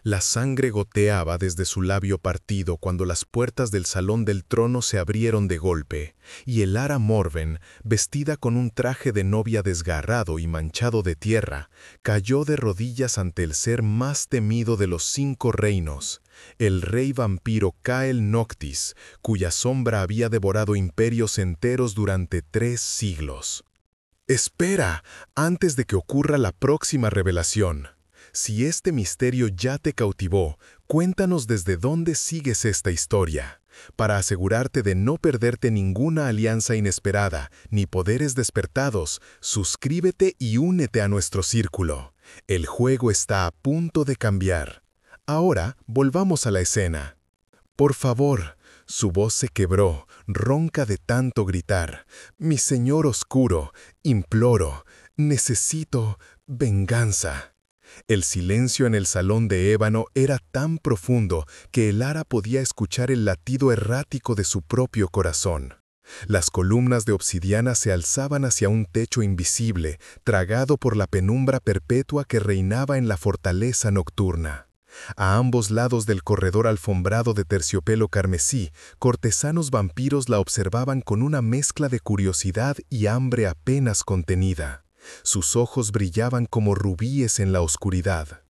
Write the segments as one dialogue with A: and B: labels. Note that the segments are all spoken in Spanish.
A: La sangre goteaba desde su labio partido cuando las puertas del salón del trono se abrieron de golpe, y Elara Morven, vestida con un traje de novia desgarrado y manchado de tierra, cayó de rodillas ante el ser más temido de los 5 reinos, el rey vampiro Cael Noctis, cuya sombra había devorado imperios enteros durante 3 siglos. Espera, antes de que ocurra la próxima revelación. Si este misterio ya te cautivó, cuéntanos desde dónde sigues esta historia. Para asegurarte de no perderte ninguna alianza inesperada ni poderes despertados, suscríbete y únete a nuestro círculo. El juego está a punto de cambiar. Ahora, volvamos a la escena. Por favor, su voz se quebró, ronca de tanto gritar. Mi señor oscuro, imploro, necesito venganza. El silencio en el salón de ébano era tan profundo que Elara podía escuchar el latido errático de su propio corazón. Las columnas de obsidiana se alzaban hacia un techo invisible, tragado por la penumbra perpetua que reinaba en la fortaleza nocturna. A ambos lados del corredor alfombrado de terciopelo carmesí, cortesanos vampiros la observaban con una mezcla de curiosidad y hambre apenas contenida. Sus ojos brillaban como rubíes en la oscuridad.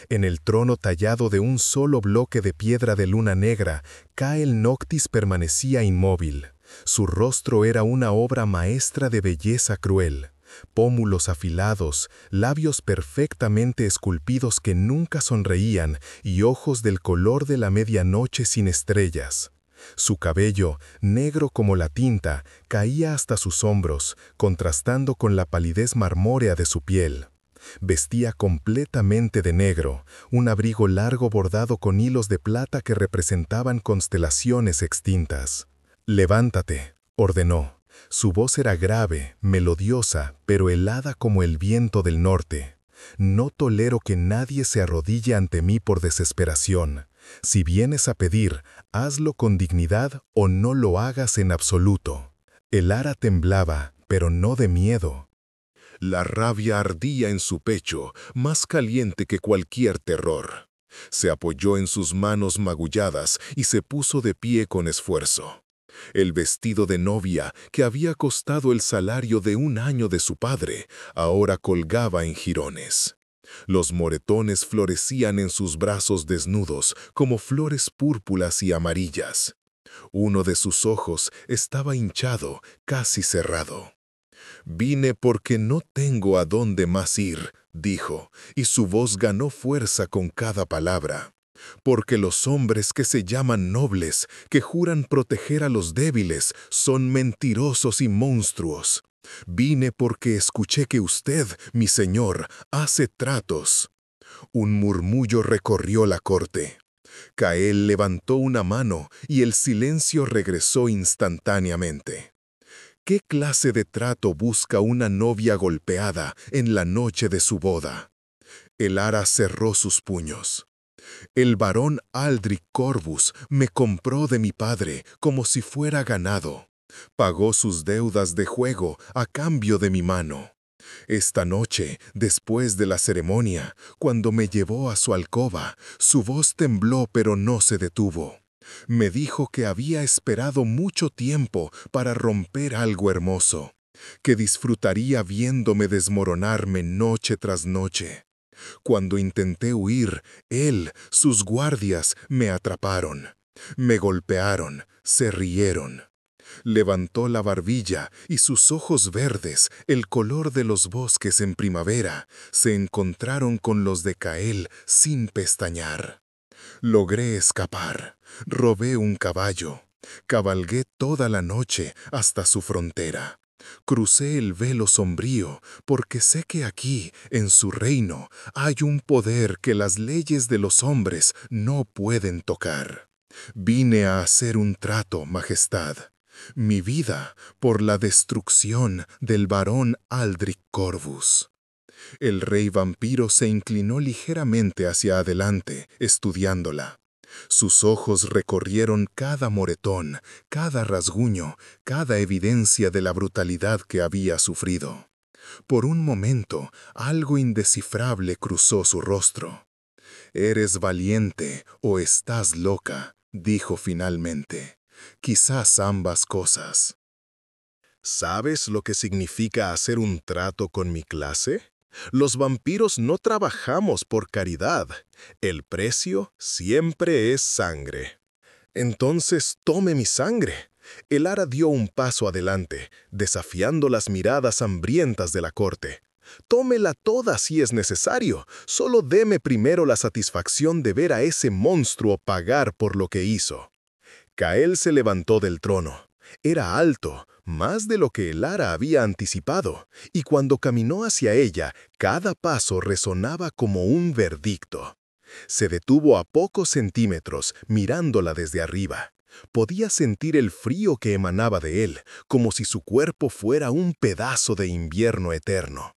A: En el trono tallado de un solo bloque de piedra de luna negra, Cael Noctis permanecía inmóvil. Su rostro era una obra maestra de belleza cruel. Pómulos afilados, labios perfectamente esculpidos que nunca sonreían y ojos del color de la medianoche sin estrellas. Su cabello, negro como la tinta, caía hasta sus hombros, contrastando con la palidez marmórea de su piel. Vestía completamente de negro, un abrigo largo bordado con hilos de plata que representaban constelaciones extintas. «Levántate», ordenó. Su voz era grave, melodiosa, pero helada como el viento del norte. «No tolero que nadie se arrodille ante mí por desesperación. Si vienes a pedir, hazlo con dignidad o no lo hagas en absoluto». Elara temblaba, pero no de miedo.
B: La rabia ardía en su pecho, más caliente que cualquier terror. Se apoyó en sus manos magulladas y se puso de pie con esfuerzo. El vestido de novia, que había costado el salario de 1 año de su padre, ahora colgaba en jirones. Los moretones florecían en sus brazos desnudos como flores púrpuras y amarillas. Uno de sus ojos estaba hinchado, casi cerrado. «Vine porque no tengo a dónde más ir», dijo, y su voz ganó fuerza con cada palabra. «Porque los hombres que se llaman nobles, que juran proteger a los débiles, son mentirosos y monstruos. Vine porque escuché que usted, mi señor, hace tratos». Un murmullo recorrió la corte. Cael levantó una mano y el silencio regresó instantáneamente. ¿Qué clase de trato busca una novia golpeada en la noche de su boda? Elara cerró sus puños. «El barón Aldrich Corvus me compró de mi padre como si fuera ganado. Pagó sus deudas de juego a cambio de mi mano. Esta noche, después de la ceremonia, cuando me llevó a su alcoba, su voz tembló pero no se detuvo. Me dijo que había esperado mucho tiempo para romper algo hermoso, que disfrutaría viéndome desmoronarme noche tras noche. Cuando intenté huir, sus guardias, me atraparon. Me golpearon, se rieron». Levantó la barbilla y sus ojos verdes, el color de los bosques en primavera, se encontraron con los de Cael sin pestañear. «Logré escapar. Robé un caballo. Cabalgué toda la noche hasta su frontera. Crucé el velo sombrío porque sé que aquí, en su reino, hay un poder que las leyes de los hombres no pueden tocar. Vine a hacer un trato, majestad. Mi vida por la destrucción del barón Aldrich Corvus». El rey vampiro se inclinó ligeramente hacia adelante, estudiándola. Sus ojos recorrieron cada moretón, cada rasguño, cada evidencia de la brutalidad que había sufrido. Por un momento, algo indescifrable cruzó su rostro. «Eres valiente o estás loca», dijo finalmente. «Quizás ambas cosas».
A: ¿Sabes lo que significa hacer un trato con mi clase? Los vampiros no trabajamos por caridad. El precio siempre es sangre. Entonces tome mi sangre. El Ara dio un paso adelante, desafiando las miradas hambrientas de la corte. Tómela toda si es necesario. Solo deme primero la satisfacción de ver a ese monstruo pagar por lo que hizo. Cael se levantó del trono. Era alto, más de lo que el Ara había anticipado, y cuando caminó hacia ella, cada paso resonaba como un verdicto. Se detuvo a pocos centímetros, mirándola desde arriba. Podía sentir el frío que emanaba de él, como si su cuerpo fuera un pedazo de invierno eterno.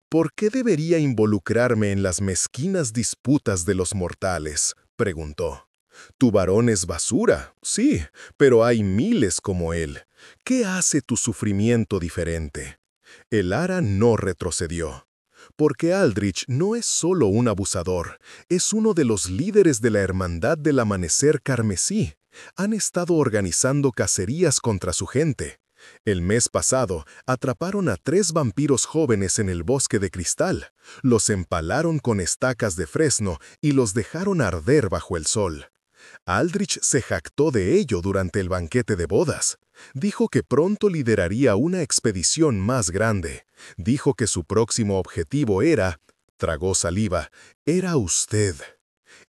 A: ¿Por qué debería involucrarme en las mezquinas disputas de los mortales?, preguntó. Tu varón es basura, sí, pero hay miles como él. ¿Qué hace tu sufrimiento diferente? El Ara no retrocedió. Porque Aldrich no es solo un abusador, es uno de los líderes de la Hermandad del Amanecer Carmesí. Han estado organizando cacerías contra su gente. El mes pasado atraparon a 3 vampiros jóvenes en el bosque de cristal, los empalaron con estacas de fresno y los dejaron arder bajo el sol. Aldrich se jactó de ello durante el banquete de bodas. Dijo que pronto lideraría una expedición más grande. Dijo que su próximo objetivo tragó saliva, era usted.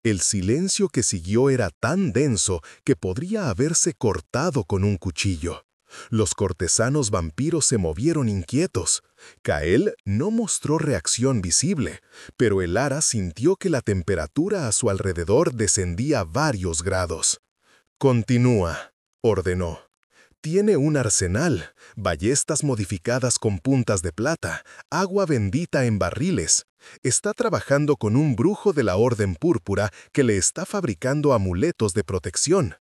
A: El silencio que siguió era tan denso que podría haberse cortado con un cuchillo. Los cortesanos vampiros se movieron inquietos. Cael no mostró reacción visible, pero el Ara sintió que la temperatura a su alrededor descendía varios grados. «Continúa», ordenó. «Tiene un arsenal, ballestas modificadas con puntas de plata, agua bendita en barriles. Está trabajando con un brujo de la Orden Púrpura que le está fabricando amuletos de protección.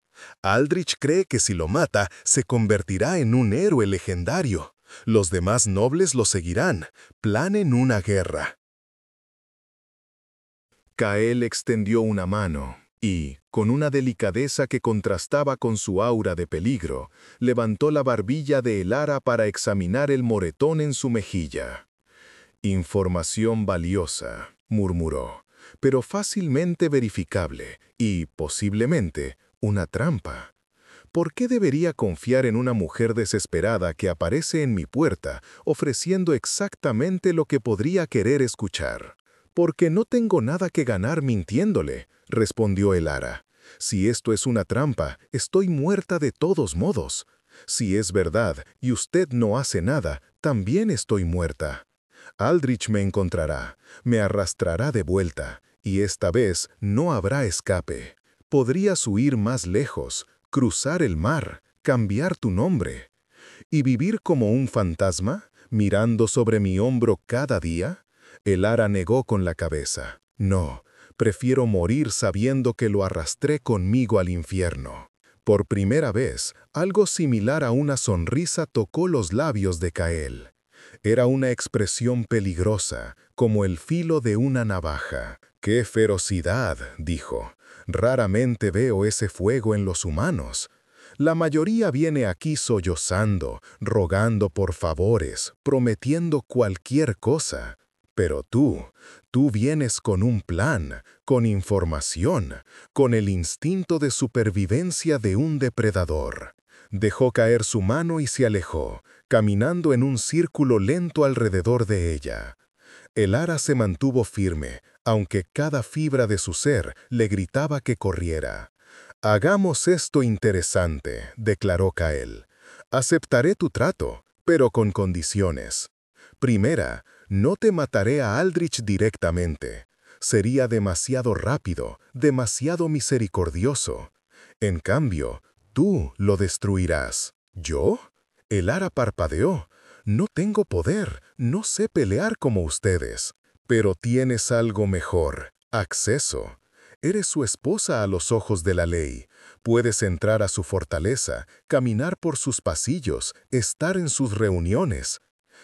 A: Aldrich cree que si lo mata, se convertirá en un héroe legendario. Los demás nobles lo seguirán. Planen una guerra».
B: Cael extendió una mano y, con una delicadeza que contrastaba con su aura de peligro, levantó la barbilla de el Ara para examinar el moretón en su mejilla. «Información valiosa», murmuró, «pero fácilmente verificable y, posiblemente, una trampa. ¿Por qué debería confiar en una mujer desesperada que aparece en mi puerta ofreciendo exactamente lo que podría querer escuchar? Porque no tengo nada que ganar mintiéndole», respondió el Ara. «Si esto es una trampa, estoy muerta de todos modos. Si es verdad y usted no hace nada, también estoy muerta. Aldrich me encontrará, me arrastrará de vuelta, y esta vez no habrá escape. Podrías huir más lejos, cruzar el mar, cambiar tu nombre. ¿Y vivir como un fantasma, mirando sobre mi hombro cada día?». El Ara negó con la cabeza. «No, prefiero morir sabiendo que lo arrastré conmigo al infierno». Por primera vez, algo similar a una sonrisa tocó los labios de Cael. Era una expresión peligrosa, como el filo de una navaja. «¡Qué ferocidad!», dijo. «Raramente veo ese fuego en los humanos. La mayoría viene aquí sollozando, rogando por favores, prometiendo cualquier cosa. Pero tú vienes con un plan, con información, con el instinto de supervivencia de un depredador». Dejó caer su mano y se alejó, caminando en un círculo lento alrededor de ella. El Ara se mantuvo firme, aunque cada fibra de su ser le gritaba que corriera. «Hagamos esto interesante», declaró Cael. «Aceptaré tu trato, pero con condiciones. Primera, no te mataré a Aldrich directamente. Sería demasiado rápido, demasiado misericordioso. En cambio, tú lo destruirás». «¿Yo?». El Ara parpadeó. «No tengo poder, no sé pelear como ustedes. Pero tienes algo mejor, acceso. Eres su esposa a los ojos de la ley. Puedes entrar a su fortaleza, caminar por sus pasillos, estar en sus reuniones.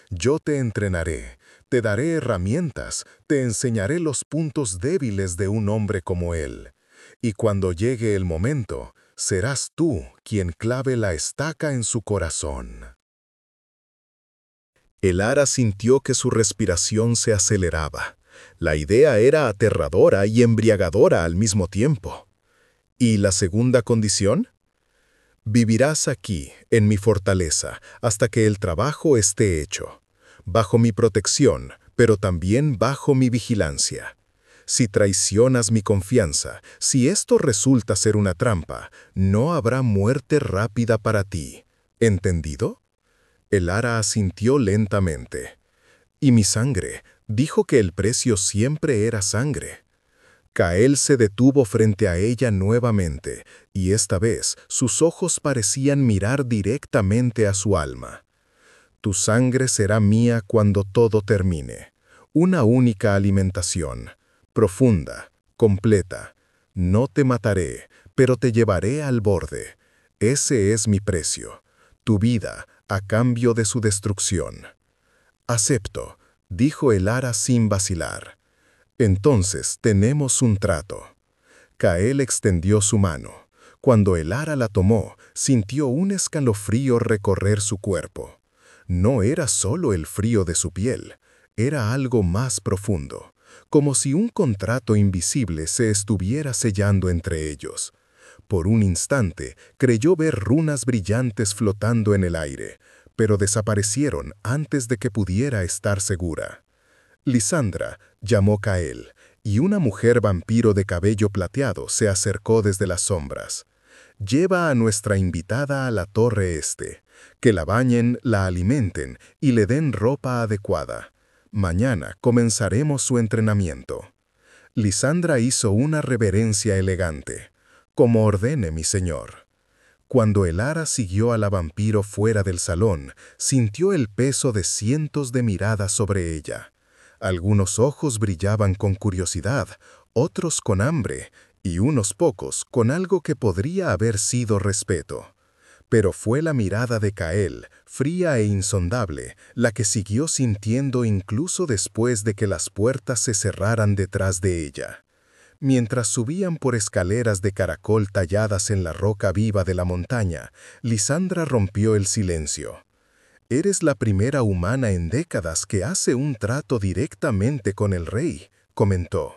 B: Yo te entrenaré, Te daré herramientas, te enseñaré los puntos débiles de un hombre como él. Y cuando llegue el momento, serás tú quien clave la estaca en su corazón».
A: El ara sintió que su respiración se aceleraba. La idea era aterradora y embriagadora al mismo tiempo. ¿Y la segunda condición? Vivirás aquí, en mi fortaleza, hasta que el trabajo esté hecho. Bajo mi protección, pero también bajo mi vigilancia. Si traicionas mi confianza, si esto resulta ser una trampa, no habrá muerte rápida para ti. ¿Entendido? El ara asintió lentamente. «¿Y mi sangre?» Dijo que el precio siempre era sangre. Kael se detuvo frente a ella nuevamente, y esta vez sus ojos parecían mirar directamente a su alma. «Tu sangre será mía cuando todo termine. Una única alimentación, profunda, completa. No te mataré, pero te llevaré al borde. Ese es mi precio. Tu vida a cambio de su destrucción». «Acepto», dijo el ara sin vacilar. «Entonces tenemos un trato». Kael extendió su mano. Cuando el ara la tomó, sintió un escalofrío recorrer su cuerpo. No era solo el frío de su piel, era algo más profundo, como si un contrato invisible se estuviera sellando entre ellos. Por un instante creyó ver runas brillantes flotando en el aire, pero desaparecieron antes de que pudiera estar segura. «Lisandra», llamó Kael, y una mujer vampiro de cabello plateado se acercó desde las sombras. «Lleva a nuestra invitada a la torre este, que la bañen, la alimenten y le den ropa adecuada. Mañana comenzaremos su entrenamiento». Lisandra hizo una reverencia elegante. «Como ordene, mi señor». Cuando el ara siguió a la vampiro fuera del salón, sintió el peso de cientos de miradas sobre ella. Algunos ojos brillaban con curiosidad, otros con hambre, y unos pocos con algo que podría haber sido respeto. Pero fue la mirada de Kael, fría e insondable, la que siguió sintiendo incluso después de que las puertas se cerraran detrás de ella. Mientras subían por escaleras de caracol talladas en la roca viva de la montaña, Lisandra rompió el silencio. «Eres la primera humana en décadas que hace un trato directamente con el rey», comentó.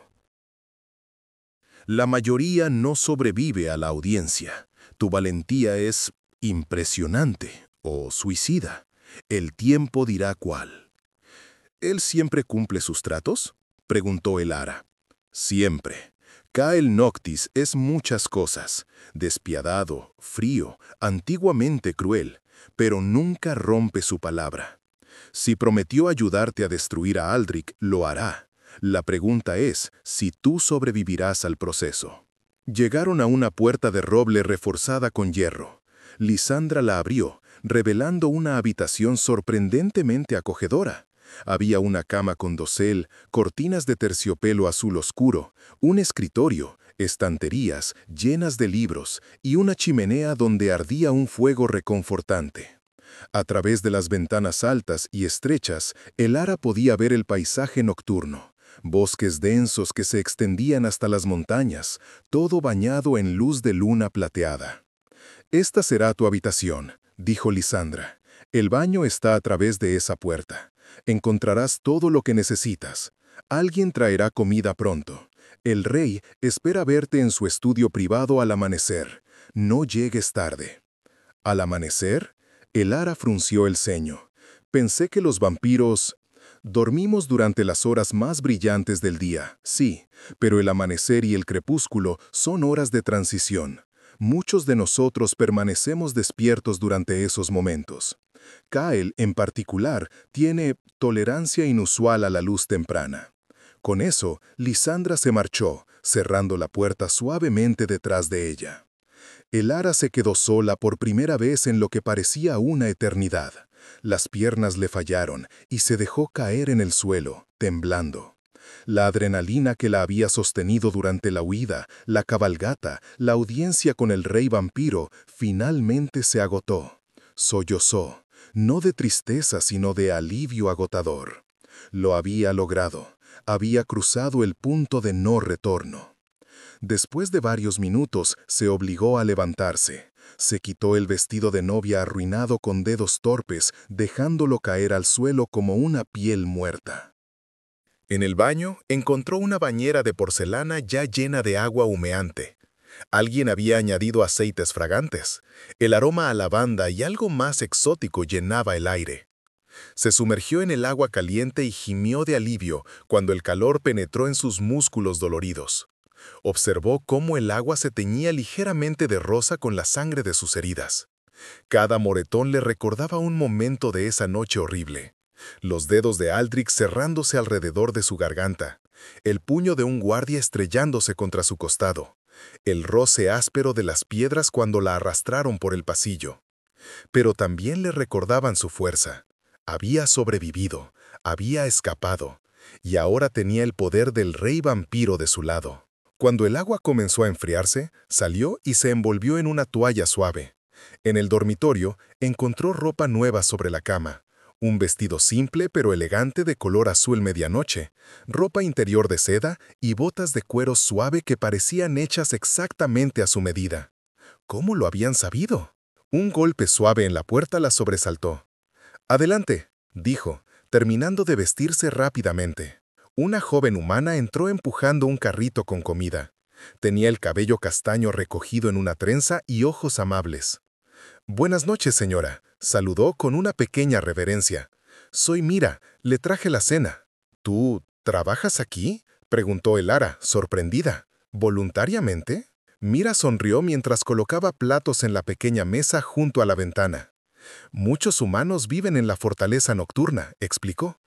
A: «La mayoría no sobrevive a la audiencia. Tu valentía es impresionante o suicida. El tiempo dirá cuál». «¿Él siempre cumple sus tratos?», preguntó el ara. «Siempre. Kael Noctis es muchas cosas, despiadado, frío, antiguamente cruel, pero nunca rompe su palabra. Si prometió ayudarte a destruir a Aldrich, lo hará. La pregunta es si tú sobrevivirás al proceso». Llegaron a una puerta de roble reforzada con hierro. Lisandra la abrió, revelando una habitación sorprendentemente acogedora. Había una cama con dosel, cortinas de terciopelo azul oscuro, un escritorio, estanterías llenas de libros y una chimenea donde ardía un fuego reconfortante. A través de las ventanas altas y estrechas, el ara podía ver el paisaje nocturno, bosques densos que se extendían hasta las montañas, todo bañado en luz de luna plateada. «Esta será tu habitación», dijo Lisandra. «El baño está a través de esa puerta. Encontrarás todo lo que necesitas. Alguien traerá comida pronto. El rey espera verte en su estudio privado al amanecer. No llegues tarde». «¿Al amanecer?». El ara frunció el ceño. «Pensé que los vampiros...». «Dormimos durante las horas más brillantes del día, sí, pero el amanecer y el crepúsculo son horas de transición. Muchos de nosotros permanecemos despiertos durante esos momentos. Kael, en particular, tiene tolerancia inusual a la luz temprana». Con eso, Lisandra se marchó, cerrando la puerta suavemente detrás de ella. El ara se quedó sola por primera vez en lo que parecía una eternidad. Las piernas le fallaron y se dejó caer en el suelo, temblando. La adrenalina que la había sostenido durante la huida, la cabalgata, la audiencia con el rey vampiro, finalmente se agotó. Sollozó, no de tristeza sino de alivio agotador.
B: Lo había logrado. Había cruzado el punto de no retorno. Después de varios minutos, se obligó a levantarse. Se quitó el vestido de novia arruinado con dedos torpes, dejándolo caer al suelo como una piel muerta. En el baño, encontró una bañera de porcelana ya llena de agua humeante. Alguien había añadido aceites fragantes. El aroma a lavanda y algo más exótico llenaba el aire. Se sumergió en el agua caliente y gimió de alivio cuando el calor penetró en sus músculos doloridos. Observó cómo el agua se teñía ligeramente de rosa con la sangre de sus heridas. Cada moretón le recordaba un momento de esa noche horrible. Los dedos de Aldrich cerrándose alrededor de su garganta, el puño de un guardia estrellándose contra su costado, el roce áspero de las piedras cuando la arrastraron por el pasillo. Pero también le recordaban su fuerza. Había sobrevivido, había escapado, y ahora tenía el poder del rey vampiro de su lado. Cuando el agua comenzó a enfriarse, salió y se envolvió en una toalla suave. En el dormitorio, encontró ropa nueva sobre la cama. Un vestido simple pero elegante de color azul medianoche, ropa interior de seda y botas de cuero suave que parecían hechas exactamente a su medida. ¿Cómo lo habían sabido? Un golpe suave en la puerta la sobresaltó. «Adelante», dijo, terminando de vestirse rápidamente. Una joven humana entró empujando un carrito con comida. Tenía el cabello castaño recogido en una trenza y ojos amables. «Buenas noches, señora», saludó con una pequeña reverencia. «Soy Mira, le traje la cena». «¿Tú trabajas aquí?», preguntó Elara, sorprendida. «¿Voluntariamente?». Mira sonrió mientras colocaba platos en la pequeña mesa junto a la ventana. «Muchos humanos viven en la fortaleza nocturna», explicó.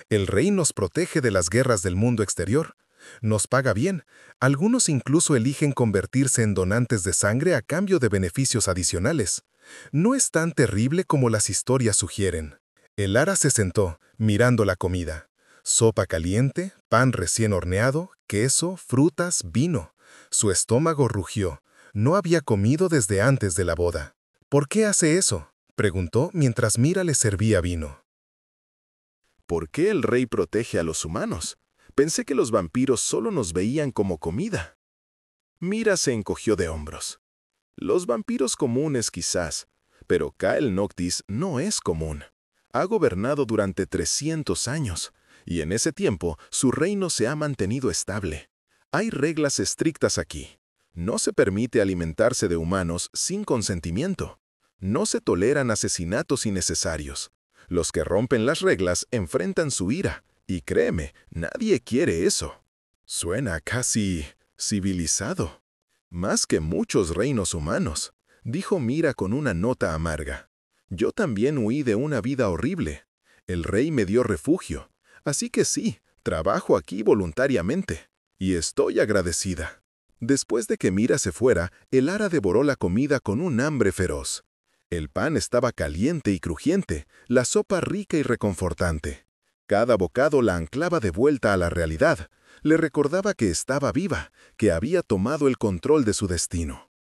B: «El rey nos protege de las guerras del mundo exterior. Nos paga bien. Algunos incluso eligen convertirse en donantes de sangre a cambio de beneficios adicionales. No es tan terrible como las historias sugieren». Elara se sentó, mirando la comida. Sopa caliente, pan recién horneado, queso, frutas, vino. Su estómago rugió. No había comido desde antes de la boda. «¿Por qué hace eso?», preguntó mientras Mira le servía vino.
A: «¿Por qué el rey protege a los humanos? Pensé que los vampiros solo nos veían como comida». Mira se encogió de hombros. «Los vampiros comunes quizás, pero Cael Noctis no es común. Ha gobernado durante 300 años, y en ese tiempo su reino se ha mantenido estable. Hay reglas estrictas aquí. No se permite alimentarse de humanos sin consentimiento. No se toleran asesinatos innecesarios. Los que rompen las reglas enfrentan su ira, y créeme, nadie quiere eso». Suena casi civilizado. «Más que muchos reinos humanos», dijo Mira con una nota amarga. «Yo también huí de una vida horrible. El rey me dio refugio, así que sí, trabajo aquí voluntariamente, y estoy agradecida». Después de que Mira se fuera, Elara devoró la comida con un hambre feroz. El pan estaba caliente y crujiente, la sopa rica y reconfortante. Cada bocado la anclaba de vuelta a la realidad. Le recordaba que estaba viva, que había tomado el control de su destino.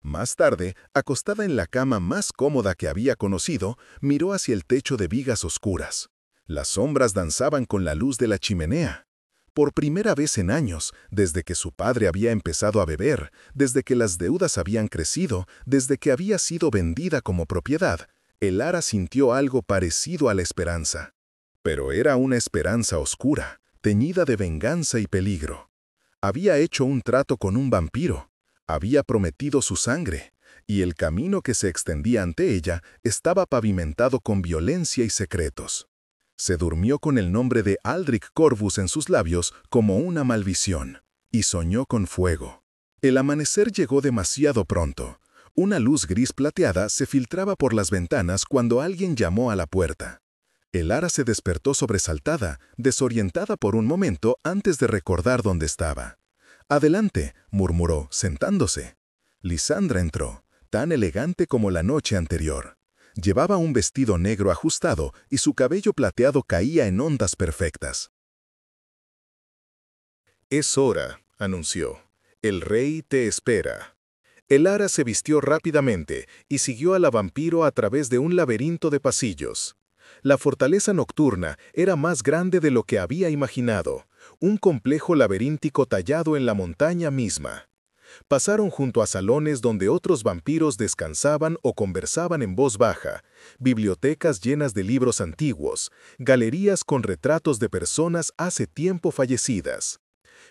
A: Más tarde, acostada en la cama más cómoda que había conocido, miró hacia el techo de vigas oscuras. Las sombras danzaban con la luz de la chimenea. Por primera vez en años, desde que su padre había empezado a beber, desde que las deudas habían crecido, desde que había sido vendida como propiedad, Elara sintió algo parecido a la esperanza. Pero era una esperanza oscura, teñida de venganza y peligro. Había hecho un trato con un vampiro, había prometido su sangre, y el camino que se extendía ante ella estaba pavimentado con violencia y secretos. Se durmió con el nombre de Aldrich Corvus en sus labios como una maldición, y soñó con fuego. El amanecer llegó demasiado pronto. Una luz gris plateada se filtraba por las ventanas cuando alguien llamó a la puerta. Elara se despertó sobresaltada, desorientada por un momento antes de recordar dónde estaba. «Adelante», murmuró, sentándose. Lisandra entró, tan elegante como la noche anterior. Llevaba un vestido negro ajustado y su cabello plateado caía en ondas perfectas. «Es hora», anunció. «El rey te espera». Elara se vistió rápidamente y siguió a la vampiro a través de un laberinto de pasillos. La fortaleza nocturna era más grande de lo que había imaginado, un complejo laberíntico tallado en la montaña misma. Pasaron junto a salones donde otros vampiros descansaban o conversaban en voz baja, bibliotecas llenas de libros antiguos, galerías con retratos de personas hace tiempo fallecidas.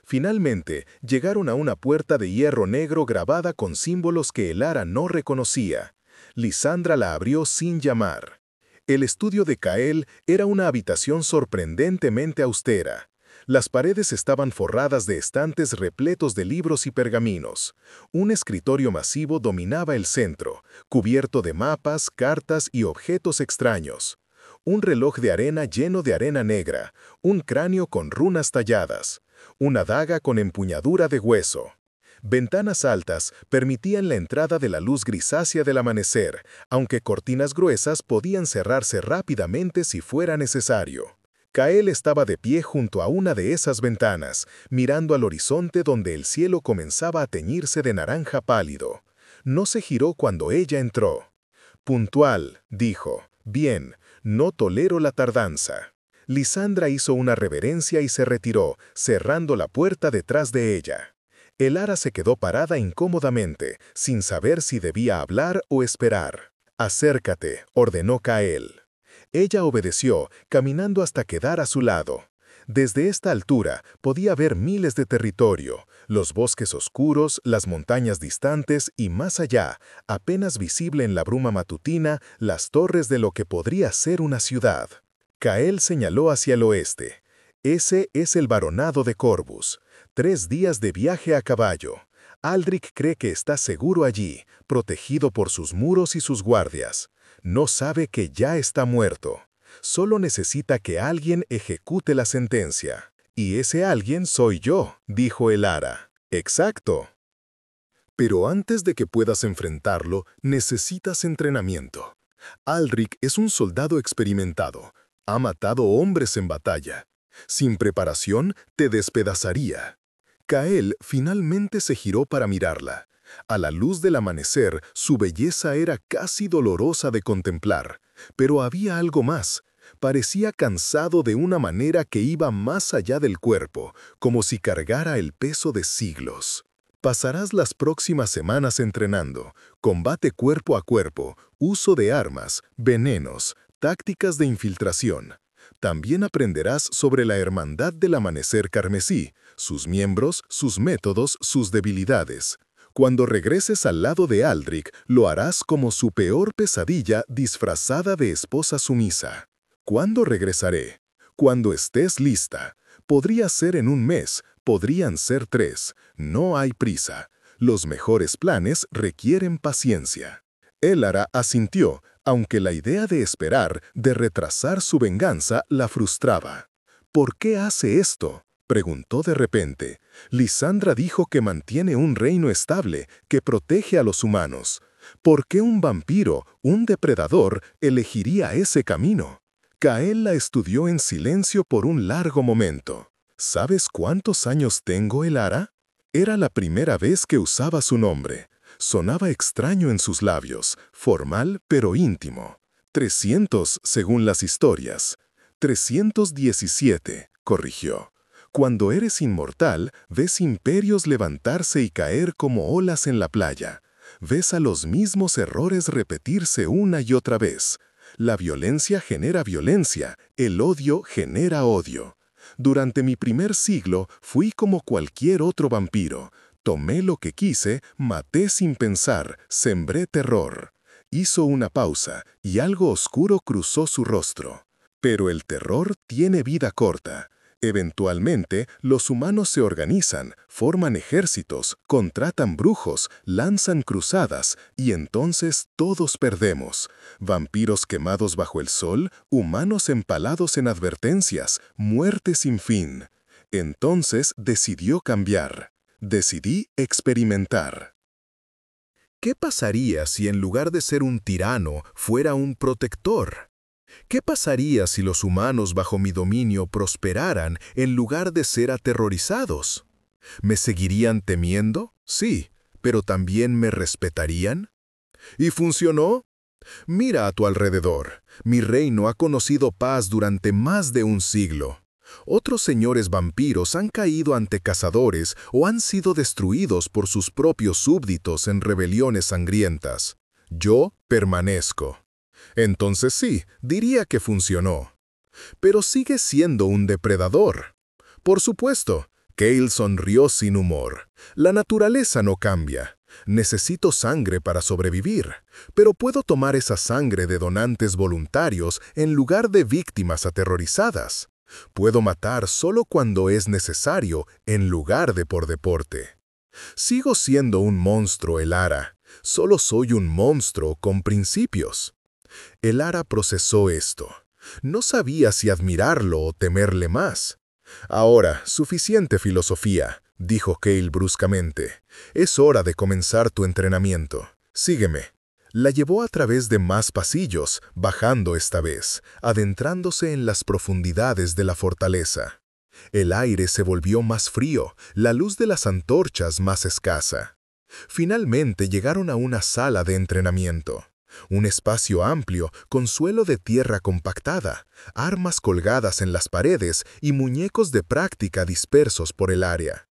A: Finalmente, llegaron a una puerta de hierro negro grabada con símbolos que Elara no reconocía. Lisandra la abrió sin llamar. El estudio de Kael era una habitación sorprendentemente austera. Las paredes estaban forradas de estantes repletos de libros y pergaminos. Un escritorio masivo dominaba el centro, cubierto de mapas, cartas y objetos extraños. Un reloj de arena lleno de arena negra, un cráneo con runas talladas, una daga con empuñadura de hueso. Ventanas altas permitían la entrada de la luz grisácea del amanecer, aunque cortinas gruesas podían cerrarse rápidamente si fuera necesario. Kael estaba de pie junto a una de esas ventanas, mirando al horizonte donde el cielo comenzaba a teñirse de naranja pálido. No se giró cuando ella entró. «Puntual», dijo. «Bien, no tolero la tardanza». Lisandra hizo una reverencia y se retiró, cerrando la puerta detrás de ella. Elara se quedó parada incómodamente, sin saber si debía hablar o esperar. «Acércate», ordenó Kael. Ella obedeció, caminando hasta quedar a su lado. Desde esta altura podía ver miles de territorio, los bosques oscuros, las montañas distantes y más allá, apenas visible en la bruma matutina, las torres de lo que podría ser una ciudad. Kael señaló hacia el oeste. Ese es el baronado de Corvus. 3 días de viaje a caballo. Aldrich cree que está seguro allí, protegido por sus muros y sus guardias. No sabe que ya está muerto. Solo necesita que alguien ejecute la sentencia. «Y ese alguien soy yo», dijo Elara. «Exacto». «Pero antes de que puedas enfrentarlo, necesitas entrenamiento. Aldrich es un soldado experimentado. Ha matado hombres en batalla. Sin preparación, te despedazaría». Kael finalmente se giró para mirarla. A la luz del amanecer, su belleza era casi dolorosa de contemplar. Pero había algo más. Parecía cansado de una manera que iba más allá del cuerpo, como si cargara el peso de siglos. «Pasarás las próximas semanas entrenando, combate cuerpo a cuerpo, uso de armas, venenos, tácticas de infiltración. También aprenderás sobre la Hermandad del Amanecer Carmesí, sus miembros, sus métodos, sus debilidades. Cuando regreses al lado de Aldrich, lo harás como su peor pesadilla disfrazada de esposa sumisa. ¿Cuándo regresaré? Cuando estés lista. Podría ser en un mes, podrían ser 3. No hay prisa. Los mejores planes requieren paciencia». Elara asintió, aunque la idea de esperar, de retrasar su venganza, la frustraba. «¿Por qué hace esto?», preguntó de repente. «Lisandra dijo que mantiene un reino estable, que protege a los humanos. ¿Por qué un vampiro, un depredador, elegiría ese camino?». Kael la estudió en silencio por un largo momento. «¿Sabes cuántos años tengo, Elara?». Era la primera vez que usaba su nombre. Sonaba extraño en sus labios, formal pero íntimo. 300, según las historias. 317, corrigió. «Cuando eres inmortal, ves imperios levantarse y caer como olas en la playa. Ves a los mismos errores repetirse una y otra vez. La violencia genera violencia, el odio genera odio. Durante mi primer siglo fui como cualquier otro vampiro. Tomé lo que quise, maté sin pensar, sembré terror». Hizo una pausa y algo oscuro cruzó su rostro. «Pero el terror tiene vida corta. Eventualmente, los humanos se organizan, forman ejércitos, contratan brujos, lanzan cruzadas, y entonces todos perdemos. Vampiros quemados bajo el sol, humanos empalados en advertencias, muerte sin fin». Entonces decidió cambiar. «Decidí experimentar». ¿Qué pasaría si en lugar de ser un tirano fuera un protector? ¿Qué pasaría si los humanos bajo mi dominio prosperaran en lugar de ser aterrorizados? ¿Me seguirían temiendo? Sí, pero también me respetarían. ¿Y funcionó? Mira a tu alrededor. Mi reino ha conocido paz durante más de un siglo. Otros señores vampiros han caído ante cazadores o han sido destruidos por sus propios súbditos en rebeliones sangrientas. Yo permanezco. Entonces sí, diría que funcionó. Pero sigue siendo un depredador. Por supuesto, Cale sonrió sin humor. La naturaleza no cambia. Necesito sangre para sobrevivir, pero puedo tomar esa sangre de donantes voluntarios en lugar de víctimas aterrorizadas. Puedo matar solo cuando es necesario en lugar de por deporte. Sigo siendo un monstruo, Elara. Solo soy un monstruo con principios. Elara procesó esto. No sabía si admirarlo o temerle más. Ahora, suficiente filosofía, dijo Cale bruscamente. Es hora de comenzar tu entrenamiento. Sígueme. La llevó a través de más pasillos, bajando esta vez, adentrándose en las profundidades de la fortaleza. El aire se volvió más frío, la luz de las antorchas más escasa. Finalmente llegaron a una sala de entrenamiento. Un espacio amplio con suelo de tierra compactada, armas colgadas en las paredes y muñecos de práctica dispersos por el área.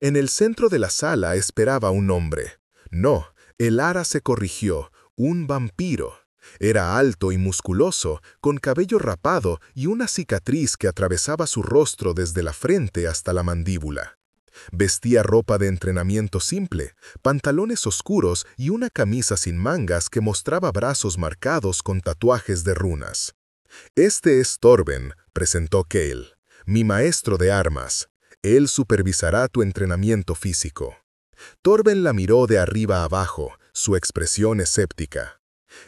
A: En el centro de la sala esperaba un hombre. No, Elara se corrigió, un vampiro. Era alto y musculoso, con cabello rapado y una cicatriz que atravesaba su rostro desde la frente hasta la mandíbula. Vestía ropa de entrenamiento simple, pantalones oscuros y una camisa sin mangas que mostraba brazos marcados con tatuajes de runas. «Este es Torben», presentó Cale, «mi maestro de armas. Él supervisará tu entrenamiento físico». Torben la miró de arriba a abajo, su expresión escéptica.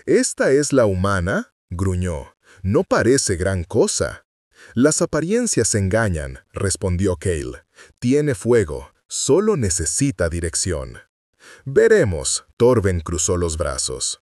A: «¿Esta es la humana?», gruñó. «No parece gran cosa». «Las apariencias engañan», respondió Cale. «Tiene fuego, solo necesita dirección». «Veremos», Torben cruzó los brazos.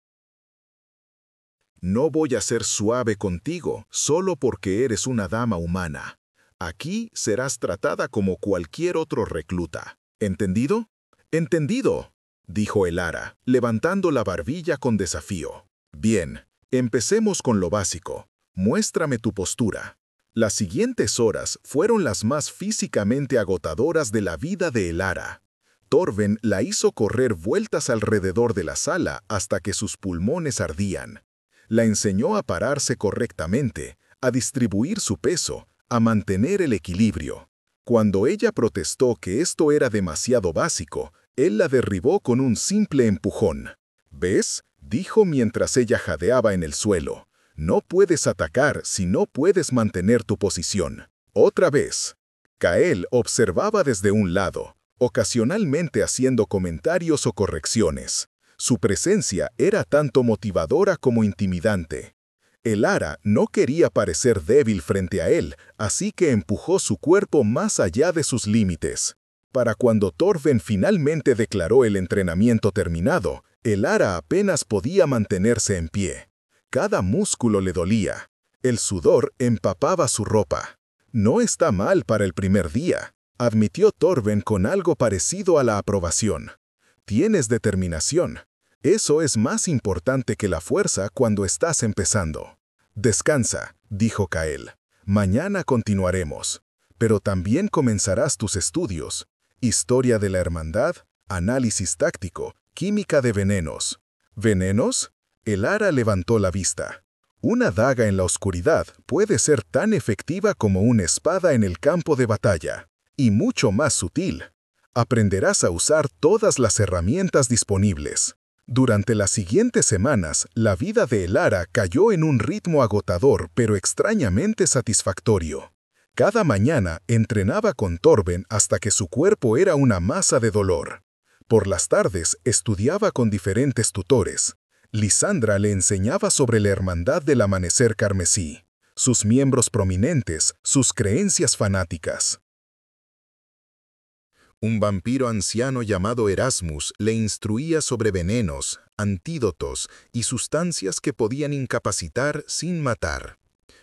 A: «No voy a ser suave contigo, solo porque eres una dama humana. Aquí serás tratada como cualquier otro recluta. ¿Entendido?» «Entendido», dijo Elara, levantando la barbilla con desafío. «Bien, empecemos con lo básico. Muéstrame tu postura». Las siguientes horas fueron las más físicamente agotadoras de la vida de Elara. Torben la hizo correr vueltas alrededor de la sala hasta que sus pulmones ardían. La enseñó a pararse correctamente, a distribuir su peso, a mantener el equilibrio. Cuando ella protestó que esto era demasiado básico, él la derribó con un simple empujón. «¿Ves?», dijo mientras ella jadeaba en el suelo. «No puedes atacar si no puedes mantener tu posición». Otra vez. Cale observaba desde un lado, ocasionalmente haciendo comentarios o correcciones. Su presencia era tanto motivadora como intimidante. Elara no quería parecer débil frente a él, así que empujó su cuerpo más allá de sus límites. Para cuando Torben finalmente declaró el entrenamiento terminado, Elara apenas podía mantenerse en pie. Cada músculo le dolía. El sudor empapaba su ropa. «No está mal para el primer día», admitió Torben con algo parecido a la aprobación. «Tienes determinación. Eso es más importante que la fuerza cuando estás empezando». «Descansa», dijo Cale. «Mañana continuaremos. Pero también comenzarás tus estudios. Historia de la hermandad, análisis táctico, química de venenos». «¿Venenos?». Elara levantó la vista. Una daga en la oscuridad puede ser tan efectiva como una espada en el campo de batalla, y mucho más sutil. Aprenderás a usar todas las herramientas disponibles. Durante las siguientes semanas, la vida de Elara cayó en un ritmo agotador pero extrañamente satisfactorio. Cada mañana entrenaba con Torben hasta que su cuerpo era una masa de dolor. Por las tardes estudiaba con diferentes tutores. Lisandra le enseñaba sobre la hermandad del amanecer carmesí, sus miembros prominentes, sus creencias fanáticas. Un vampiro anciano llamado Erasmus le instruía sobre venenos, antídotos y sustancias que podían incapacitar sin matar.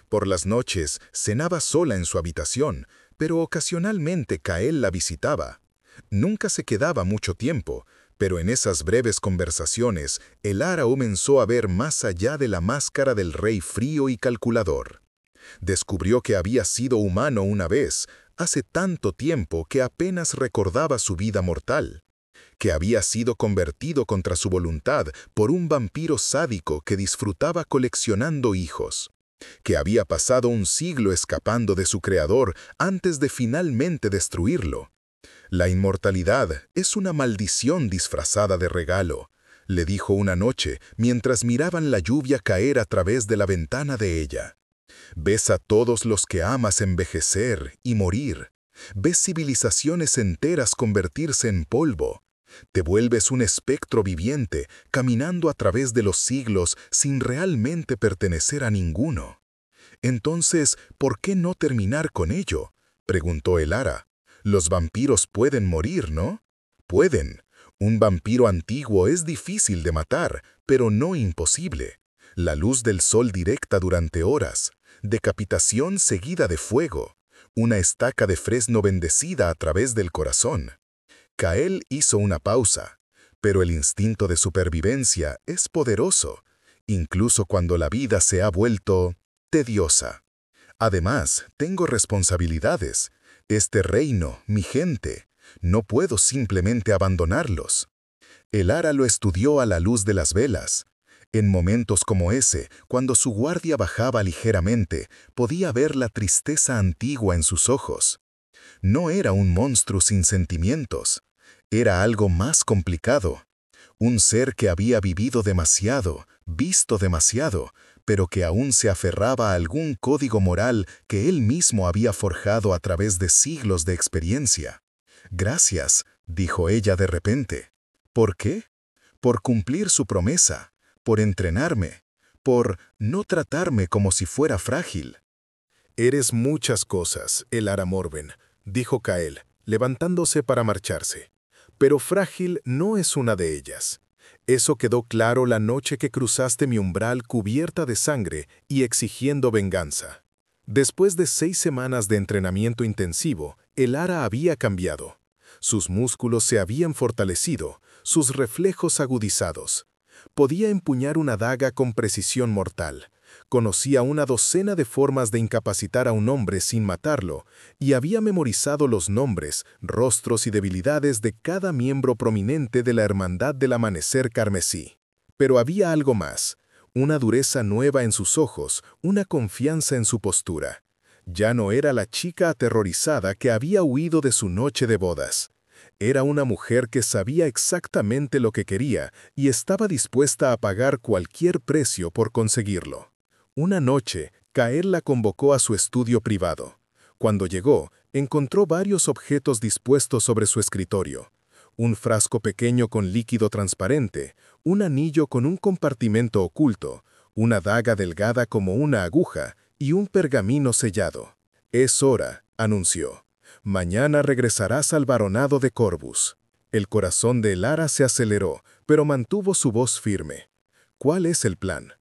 A: Por las noches cenaba sola en su habitación, pero ocasionalmente Cale la visitaba. Nunca se quedaba mucho tiempo,
B: Pero en esas breves conversaciones, el Ara comenzó a ver más allá de la máscara del rey frío y calculador. Descubrió que había sido humano una vez, hace tanto tiempo que apenas recordaba su vida mortal, que había sido convertido contra su voluntad por un vampiro sádico que disfrutaba coleccionando hijos, que había pasado un siglo escapando de su creador antes de finalmente destruirlo. «La inmortalidad es una maldición disfrazada de regalo», le dijo una noche mientras miraban la lluvia caer a través de la ventana de ella. «Ves a todos los que amas envejecer y morir. Ves civilizaciones enteras convertirse en polvo. Te vuelves un espectro viviente, caminando a través de los siglos sin realmente pertenecer a ninguno. Entonces, ¿por qué no terminar con ello?», preguntó el Ara. «Los vampiros pueden morir, ¿no?». «Pueden. Un vampiro antiguo es difícil de matar, pero no imposible. La luz del sol directa durante horas, decapitación seguida de fuego, una estaca de fresno bendecida a través del corazón». Kael hizo una pausa, pero el instinto de supervivencia es poderoso, incluso cuando la vida se ha vuelto tediosa. «Además, tengo responsabilidades. Este reino, mi gente, no puedo simplemente abandonarlos». El Ara lo estudió a la luz de las velas. En momentos como ese, cuando su guardia bajaba ligeramente, podía ver la tristeza antigua en sus ojos. No era un monstruo sin sentimientos. Era algo más complicado. Un ser que había vivido demasiado, visto demasiado, pero que aún se aferraba a algún código moral que él mismo había forjado a través de siglos de experiencia. «Gracias», dijo ella de repente. «¿Por qué?». «Por cumplir su promesa, por entrenarme, por no tratarme como si fuera frágil». «Eres muchas cosas, el Ara Morven», dijo Kael, levantándose para marcharse. «Pero frágil no es una de ellas. Eso quedó claro la noche que cruzaste mi umbral cubierta de sangre y exigiendo venganza». Después de 6 semanas de entrenamiento intensivo, el Ara había cambiado. Sus músculos se habían fortalecido, sus reflejos agudizados. Podía empuñar una daga con precisión mortal. Conocía una docena de formas de incapacitar a un hombre sin matarlo, y había memorizado los nombres, rostros y debilidades de cada miembro prominente de la Hermandad del Amanecer Carmesí. Pero había algo más, una dureza nueva en sus ojos, una confianza en su postura. Ya no era la chica aterrorizada que había huido de su noche de bodas. Era una mujer que sabía exactamente lo que quería y estaba dispuesta a pagar cualquier precio por conseguirlo. Una noche, Kael la convocó a su estudio privado. Cuando llegó, encontró varios objetos dispuestos sobre su escritorio. Un frasco pequeño con líquido transparente, un anillo con un compartimento oculto, una daga delgada como una aguja y un pergamino sellado. «Es hora», anunció. «Mañana regresarás al baronado de Corvus». El corazón de Lara se aceleró, pero mantuvo su voz firme. «¿Cuál es el plan?».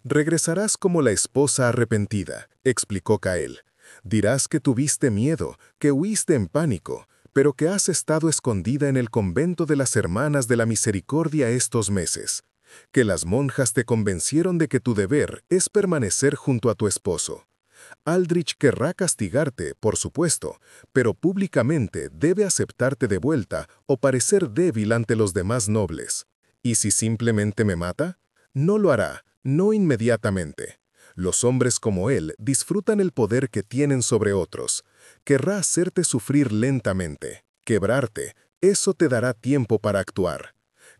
B: «Regresarás como la esposa arrepentida», explicó Kael. «Dirás que tuviste miedo, que huiste en pánico, pero que has estado escondida en el convento de las Hermanas de la Misericordia estos meses. Que las monjas te convencieron de que tu deber es permanecer junto a tu esposo. Aldrich querrá castigarte, por supuesto, pero públicamente debe aceptarte de vuelta o parecer débil ante los demás nobles. ¿Y si simplemente me mata? No lo hará, no inmediatamente. Los hombres como él disfrutan el poder que tienen sobre otros. Querrá hacerte sufrir lentamente, quebrarte. Eso te dará tiempo para actuar».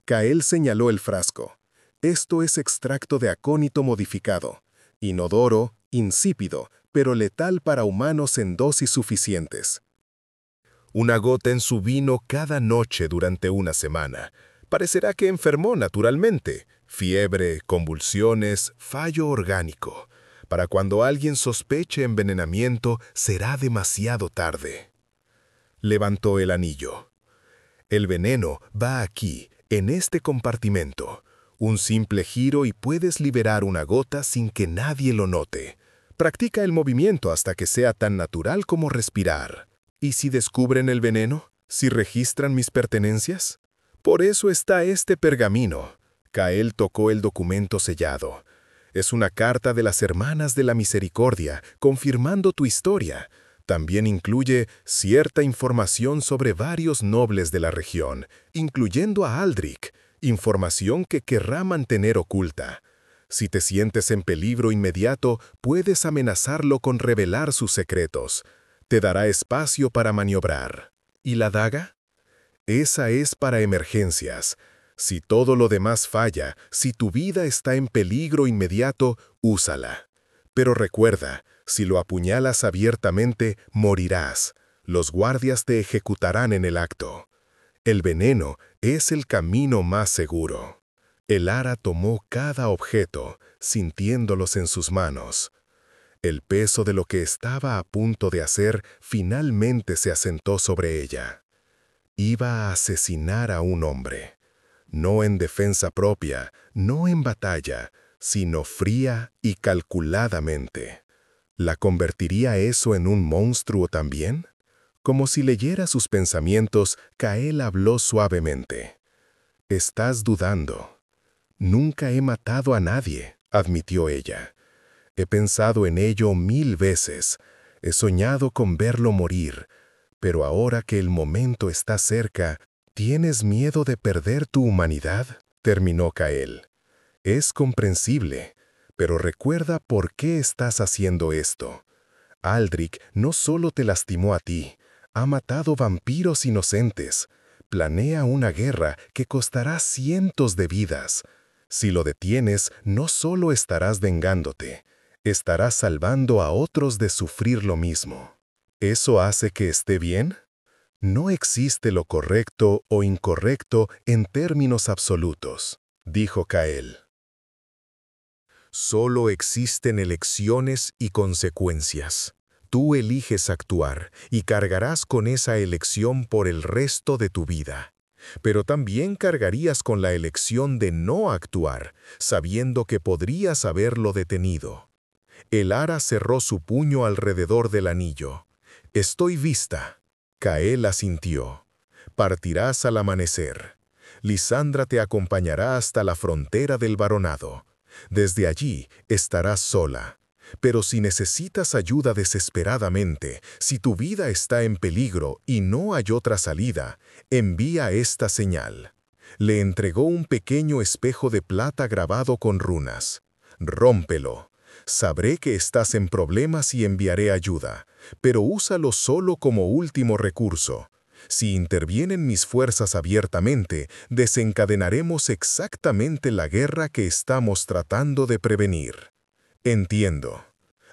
B: Kael señaló el frasco. «Esto es extracto de acónito modificado. Inodoro, insípido, pero letal para humanos en dosis suficientes. Una gota en su vino cada noche durante una semana. Parecerá que enfermó naturalmente. Fiebre, convulsiones, fallo orgánico. Para cuando alguien sospeche envenenamiento, será demasiado tarde». Levantó el anillo. «El veneno va aquí, en este compartimento. Un simple giro y puedes liberar una gota sin que nadie lo note. Practica el movimiento hasta que sea tan natural como respirar. ¿Y si descubren el veneno? ¿Si registran mis pertenencias?
A: Por eso está este pergamino. Cael tocó el documento sellado. Es una carta de las Hermanas de la Misericordia, confirmando tu historia. También incluye cierta información sobre varios nobles de la región, incluyendo a Aldrich, información que querrá mantener oculta. Si te sientes en peligro inmediato, puedes amenazarlo con revelar sus secretos. Te dará espacio para maniobrar. ¿Y la daga? Esa es para emergencias. Si todo lo demás falla, si tu vida está en peligro inmediato, úsala. Pero recuerda, si lo apuñalas abiertamente, morirás. Los guardias te ejecutarán en el acto. El veneno es el camino más seguro. El ara tomó cada objeto, sintiéndolos en sus manos. El peso de lo que estaba a punto de hacer finalmente se asentó sobre ella. Iba a asesinar a un hombre. No en defensa propia, no en batalla, sino fría y calculadamente. ¿La convertiría eso en un monstruo también? Como si leyera sus pensamientos, Cael habló suavemente. «Estás dudando». «Nunca he matado a nadie», admitió ella. «He pensado en ello 1000 veces. He soñado con verlo morir. Pero ahora que el momento está cerca, ¿tienes miedo de perder tu humanidad?», terminó Cael. «Es comprensible, pero recuerda por qué estás haciendo esto. Aldrich no solo te lastimó a ti, ha matado vampiros inocentes. Planea una guerra que costará cientos de vidas. Si lo detienes, no solo estarás vengándote, estarás salvando a otros de sufrir lo mismo. ¿Eso hace que esté bien? No existe lo correcto o incorrecto en términos absolutos», dijo Cael. «Solo existen elecciones y consecuencias. Tú eliges actuar y cargarás con esa elección por el resto de tu vida. Pero también cargarías con la elección de no actuar, sabiendo que podrías haberlo detenido». El ara cerró su puño alrededor del anillo. «Estoy vista». Cael asintió. «Partirás al amanecer. Lisandra te acompañará hasta la frontera del baronado. Desde allí estarás sola. Pero si necesitas ayuda desesperadamente, si tu vida está en peligro y no hay otra salida, envía esta señal». Le entregó un pequeño espejo de plata grabado con runas. «Rómpelo. Sabré que estás en problemas y enviaré ayuda, pero úsalo solo como último recurso. Si intervienen mis fuerzas abiertamente, desencadenaremos exactamente la guerra que estamos tratando de prevenir». «Entiendo».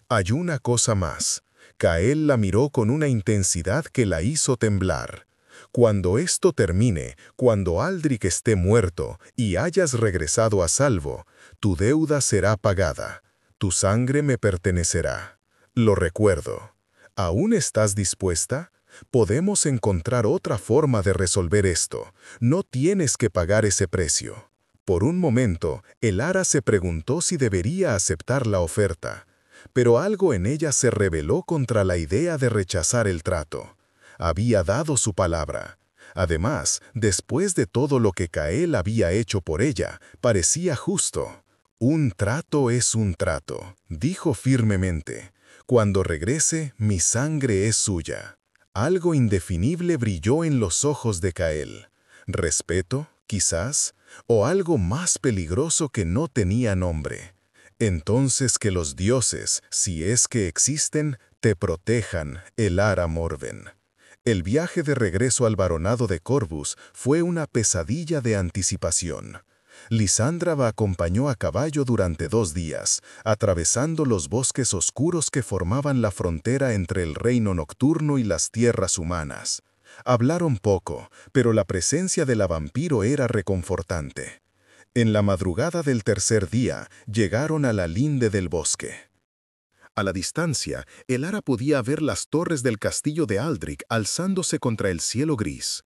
A: Hay una cosa más. Cael la miró con una intensidad que la hizo temblar. «Cuando esto termine, cuando Aldrich esté muerto y hayas regresado a salvo, tu deuda será pagada. Tu sangre me pertenecerá. Lo recuerdo. ¿Aún estás dispuesta? Podemos encontrar otra forma de resolver esto. No tienes que pagar ese precio». Por un momento, el ara se preguntó si debería aceptar la oferta, pero algo en ella se rebeló contra la idea de rechazar el trato. Había dado su palabra. Además, después de todo lo que Cael había hecho por ella, parecía justo. «Un trato es un trato», dijo firmemente. «Cuando regrese, mi sangre es suya». Algo indefinible brilló en los ojos de Cael. ¿Respeto, quizás? ¿O algo más peligroso que no tenía nombre? «Entonces que los dioses, si es que existen, te protejan», el ara Morven. El viaje de regreso al baronado de Corvus fue una pesadilla de anticipación. Lisandra la acompañó a caballo durante 2 días, atravesando los bosques oscuros que formaban la frontera entre el reino nocturno y las tierras humanas. Hablaron poco, pero la presencia de la vampiro era reconfortante. En la madrugada del tercer día, llegaron a la linde del bosque. A la distancia, el ara podía ver las torres del castillo de Aldrich alzándose contra el cielo gris.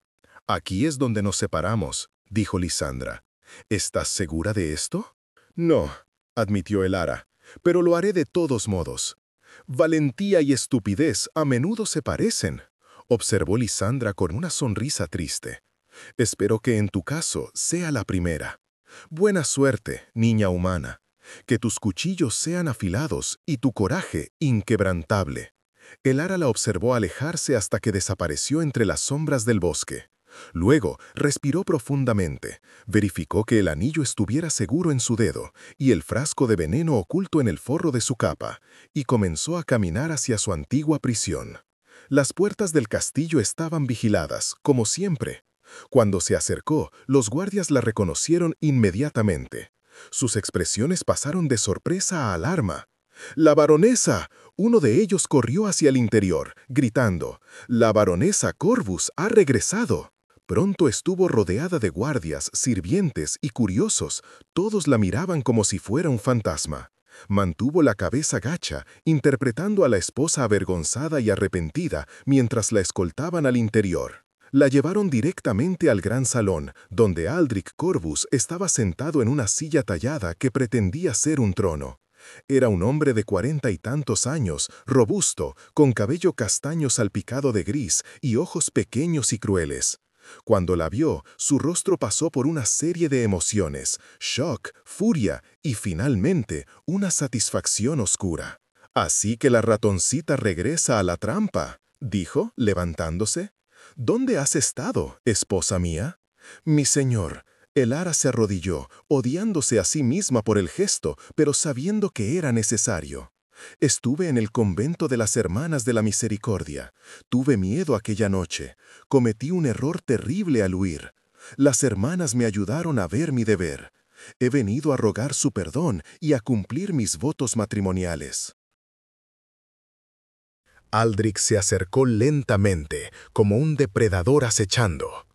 A: «Aquí es donde nos separamos», dijo Lisandra. «¿Estás segura de esto?» «No», admitió el ara, «pero lo haré de todos modos». «Valentía y estupidez a menudo se parecen», observó Lisandra con una sonrisa triste. Espero que en tu caso sea la primera. Buena suerte, niña humana. Que tus cuchillos sean afilados y tu coraje inquebrantable. El ara la observó alejarse hasta que desapareció entre las sombras del bosque. Luego respiró profundamente, verificó que el anillo estuviera seguro en su dedo y el frasco de veneno oculto en el forro de su capa, y comenzó a caminar hacia su antigua prisión. Las puertas del castillo estaban vigiladas, como siempre. Cuando se acercó, los guardias la reconocieron inmediatamente. Sus expresiones pasaron de sorpresa a alarma. ¡La baronesa! Uno de ellos corrió hacia el interior, gritando, «¡La baronesa Corvus ha regresado!». Pronto estuvo rodeada de guardias, sirvientes y curiosos. Todos la miraban como si fuera un fantasma. Mantuvo la cabeza gacha, interpretando a la esposa avergonzada y arrepentida mientras la escoltaban al interior. La llevaron directamente al gran salón, donde Aldrich Corvus estaba sentado en una silla tallada que pretendía ser un trono. Era un hombre de 40 y tantos años, robusto, con cabello castaño salpicado de gris y ojos pequeños y crueles. Cuando la vio, su rostro pasó por una serie de emociones, shock, furia y, finalmente, una satisfacción oscura. «Así que la ratoncita regresa a la trampa», dijo, levantándose. «¿Dónde has estado, esposa mía?» «Mi señor». El ara se arrodilló, odiándose a sí misma por el gesto, pero sabiendo que era necesario. «Estuve en el convento de las Hermanas de la Misericordia. Tuve miedo aquella noche. Cometí un error terrible al huir. Las hermanas me ayudaron a ver mi deber. He venido a rogar su perdón y a cumplir mis votos matrimoniales». Aldrich se acercó lentamente, como un depredador acechando.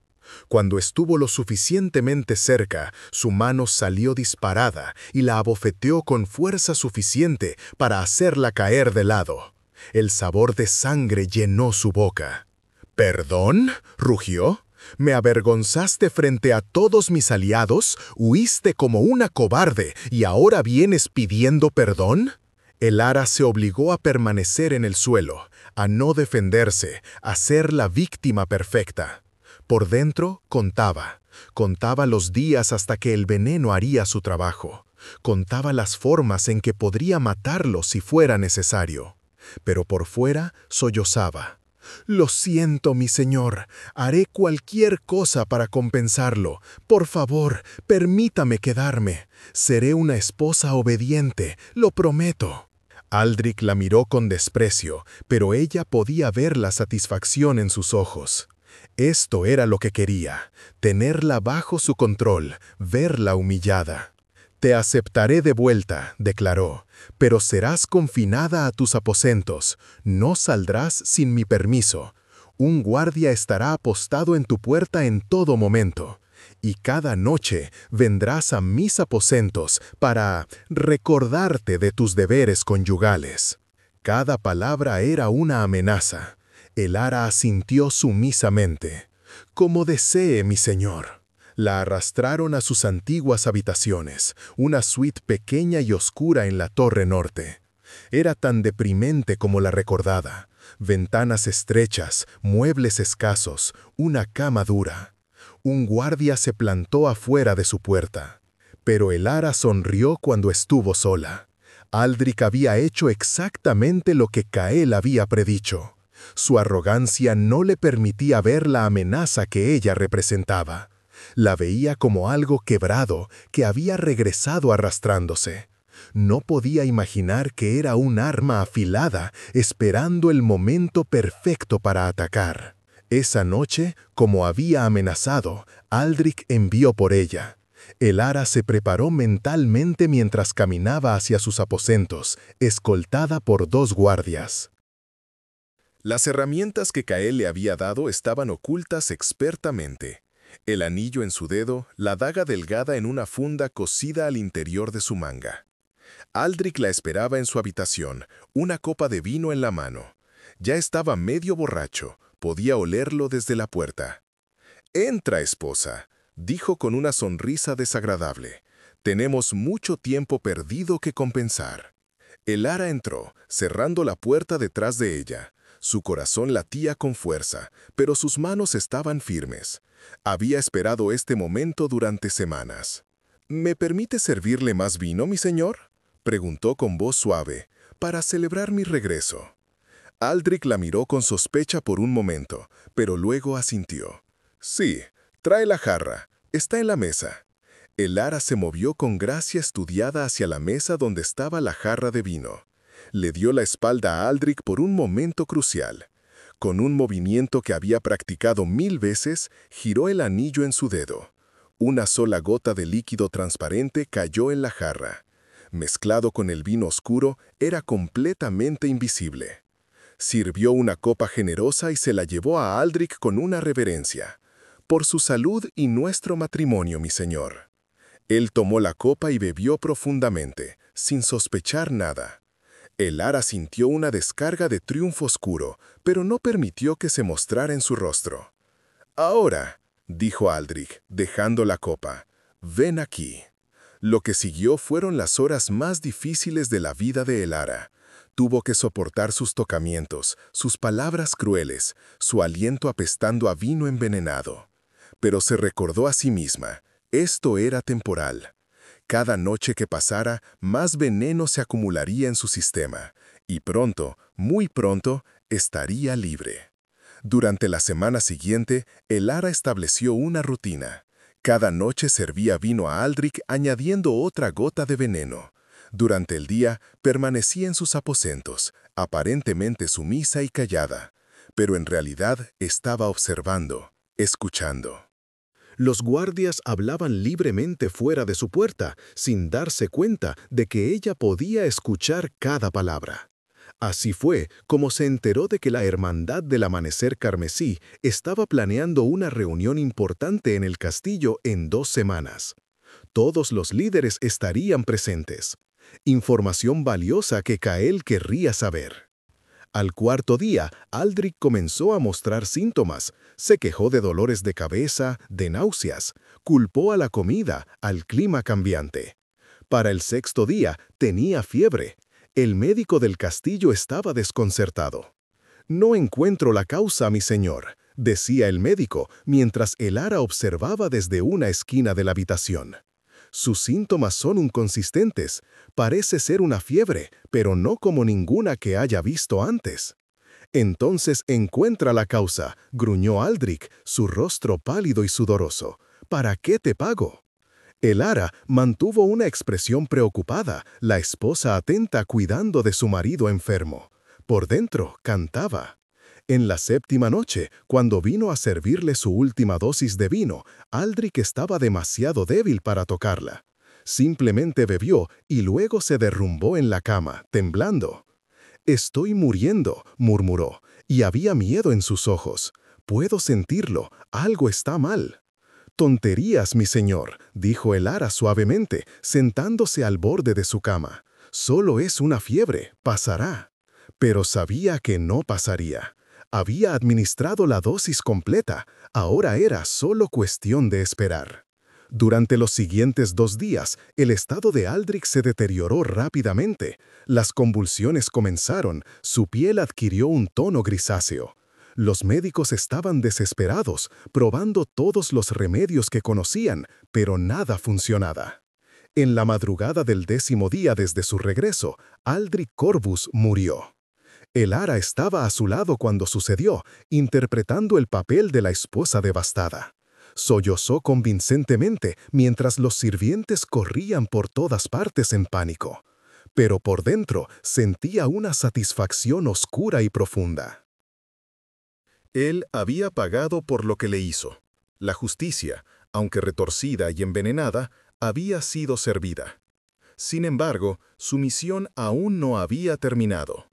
A: Cuando estuvo lo suficientemente cerca, su mano salió disparada y la abofeteó con fuerza suficiente para hacerla caer de lado. El sabor de sangre llenó su boca. «¿Perdón?», rugió. «¿Me avergonzaste frente a todos mis aliados? ¿Huiste como una cobarde y ahora vienes pidiendo perdón?». El ara se obligó a permanecer en el suelo, a no defenderse, a ser la víctima perfecta. Por dentro contaba los días hasta que el veneno haría su trabajo. Contaba las formas en que podría matarlo si fuera necesario. Pero por fuera sollozaba. «Lo siento, mi señor. Haré cualquier cosa para compensarlo. Por favor, permítame quedarme. Seré una esposa obediente, lo prometo». Aldrich la miró con desprecio, pero ella podía ver la satisfacción en sus ojos. Esto era lo que quería, tenerla bajo su control, verla humillada. «Te aceptaré de vuelta», declaró, «pero serás confinada a tus aposentos. No saldrás sin mi permiso. Un guardia estará apostado en tu puerta en todo momento. Y cada noche vendrás a mis aposentos para recordarte de tus deberes conyugales». Cada palabra era una amenaza. El ara asintió sumisamente. «Como desee, mi señor». La arrastraron a sus antiguas habitaciones, una suite pequeña y oscura en la torre norte. Era tan deprimente como la recordada. Ventanas estrechas, muebles escasos, una cama dura. Un guardia se plantó afuera de su puerta. Pero el ara sonrió cuando estuvo sola. Aldrich había hecho exactamente lo que Cael había predicho. Su arrogancia no le permitía ver la amenaza que ella representaba. La veía como algo quebrado que había regresado arrastrándose. No podía imaginar que era un arma afilada esperando el momento perfecto para atacar. Esa noche, como había amenazado, Aldrich envió por ella. El ara se preparó mentalmente mientras caminaba hacia sus aposentos, escoltada por 2 guardias. Las herramientas que Cael le había dado estaban ocultas expertamente. El anillo en su dedo, la daga delgada en una funda cosida al interior de su manga. Aldrich la esperaba en su habitación, una copa de vino en la mano. Ya estaba medio borracho, podía olerlo desde la puerta. «Entra, esposa», dijo con una sonrisa desagradable. «Tenemos mucho tiempo perdido que compensar». El ara entró, cerrando la puerta detrás de ella.
B: Su corazón latía con fuerza, pero sus manos estaban firmes. Había esperado este momento durante semanas. ¿Me permite servirle más vino, mi señor?, preguntó con voz suave, para celebrar mi regreso. Aldrich la miró con sospecha por un momento, pero luego asintió. Sí, trae la jarra, está en la mesa. El ara se movió con gracia estudiada hacia la mesa donde estaba la jarra de vino. Le dio la espalda a Aldrich por un momento crucial. Con un movimiento que había practicado 1000 veces, giró el anillo en su dedo. Una sola gota de líquido transparente cayó en la jarra. Mezclado con el vino oscuro, era completamente invisible. Sirvió una copa generosa y se la llevó a Aldrich con una reverencia. Por su salud y nuestro matrimonio, mi señor. Él tomó la copa y bebió profundamente, sin sospechar nada. El ara sintió una descarga de triunfo oscuro, pero no permitió que se mostrara en su rostro. «Ahora», dijo Aldrich, dejando la copa, «ven aquí». Lo que siguió fueron las horas más difíciles de la vida de el ara. Tuvo que soportar sus tocamientos, sus palabras crueles, su aliento apestando a vino envenenado. Pero se recordó a sí misma. Esto era temporal. Cada noche que pasara, más veneno se acumularía en su sistema, y pronto, muy pronto, estaría libre. Durante la semana siguiente, el ara estableció una rutina. Cada noche servía vino a Aldrich añadiendo otra gota de veneno. Durante el día, permanecía en sus aposentos, aparentemente sumisa y callada, pero en realidad estaba observando, escuchando.
A: Los guardias hablaban libremente fuera de su puerta, sin darse cuenta de que ella podía escuchar cada palabra. Así fue como se enteró de que la Hermandad del Amanecer Carmesí estaba planeando una reunión importante en el castillo en 2 semanas. Todos los líderes estarían presentes. Información valiosa que Kael querría saber. Al cuarto día, Aldrich comenzó a mostrar síntomas. Se quejó de dolores de cabeza, de náuseas. Culpó a la comida, al clima cambiante. Para el 6.º día, tenía fiebre. El médico del castillo estaba desconcertado. «No encuentro la causa, mi señor», decía el médico, mientras el ara observaba desde una esquina de la habitación. «Sus síntomas son inconsistentes. Parece ser una fiebre, pero no como ninguna que haya visto antes». «Entonces encuentra la causa», gruñó Aldrich, su rostro pálido y sudoroso. «¿Para qué te pago?» El ara mantuvo una expresión preocupada, la esposa atenta cuidando de su marido enfermo. Por dentro cantaba. En la 7ª noche, cuando vino a servirle su última dosis de vino, Aldrich estaba demasiado débil para tocarla. Simplemente bebió y luego se derrumbó en la cama, temblando. «Estoy muriendo», murmuró, y había miedo en sus ojos. «Puedo sentirlo, algo está mal». «Tonterías, mi señor», dijo el ara suavemente, sentándose al borde de su cama. «Solo es una fiebre, pasará». Pero sabía que no pasaría. Había administrado la dosis completa, ahora era solo cuestión de esperar. Durante los siguientes 2 días, el estado de Aldrich se deterioró rápidamente. Las convulsiones comenzaron, su piel adquirió un tono grisáceo. Los médicos estaban desesperados, probando todos los remedios que conocían, pero nada funcionaba. En la madrugada del 10.º día desde su regreso, Aldrich Corvus murió. El ara estaba a su lado cuando sucedió, interpretando el papel de la esposa devastada. Sollozó convincentemente mientras los sirvientes corrían por todas partes en pánico. Pero por dentro sentía una satisfacción oscura y profunda. Él había pagado por lo que le hizo. La justicia, aunque retorcida y envenenada, había sido servida. Sin embargo, su misión aún no había terminado.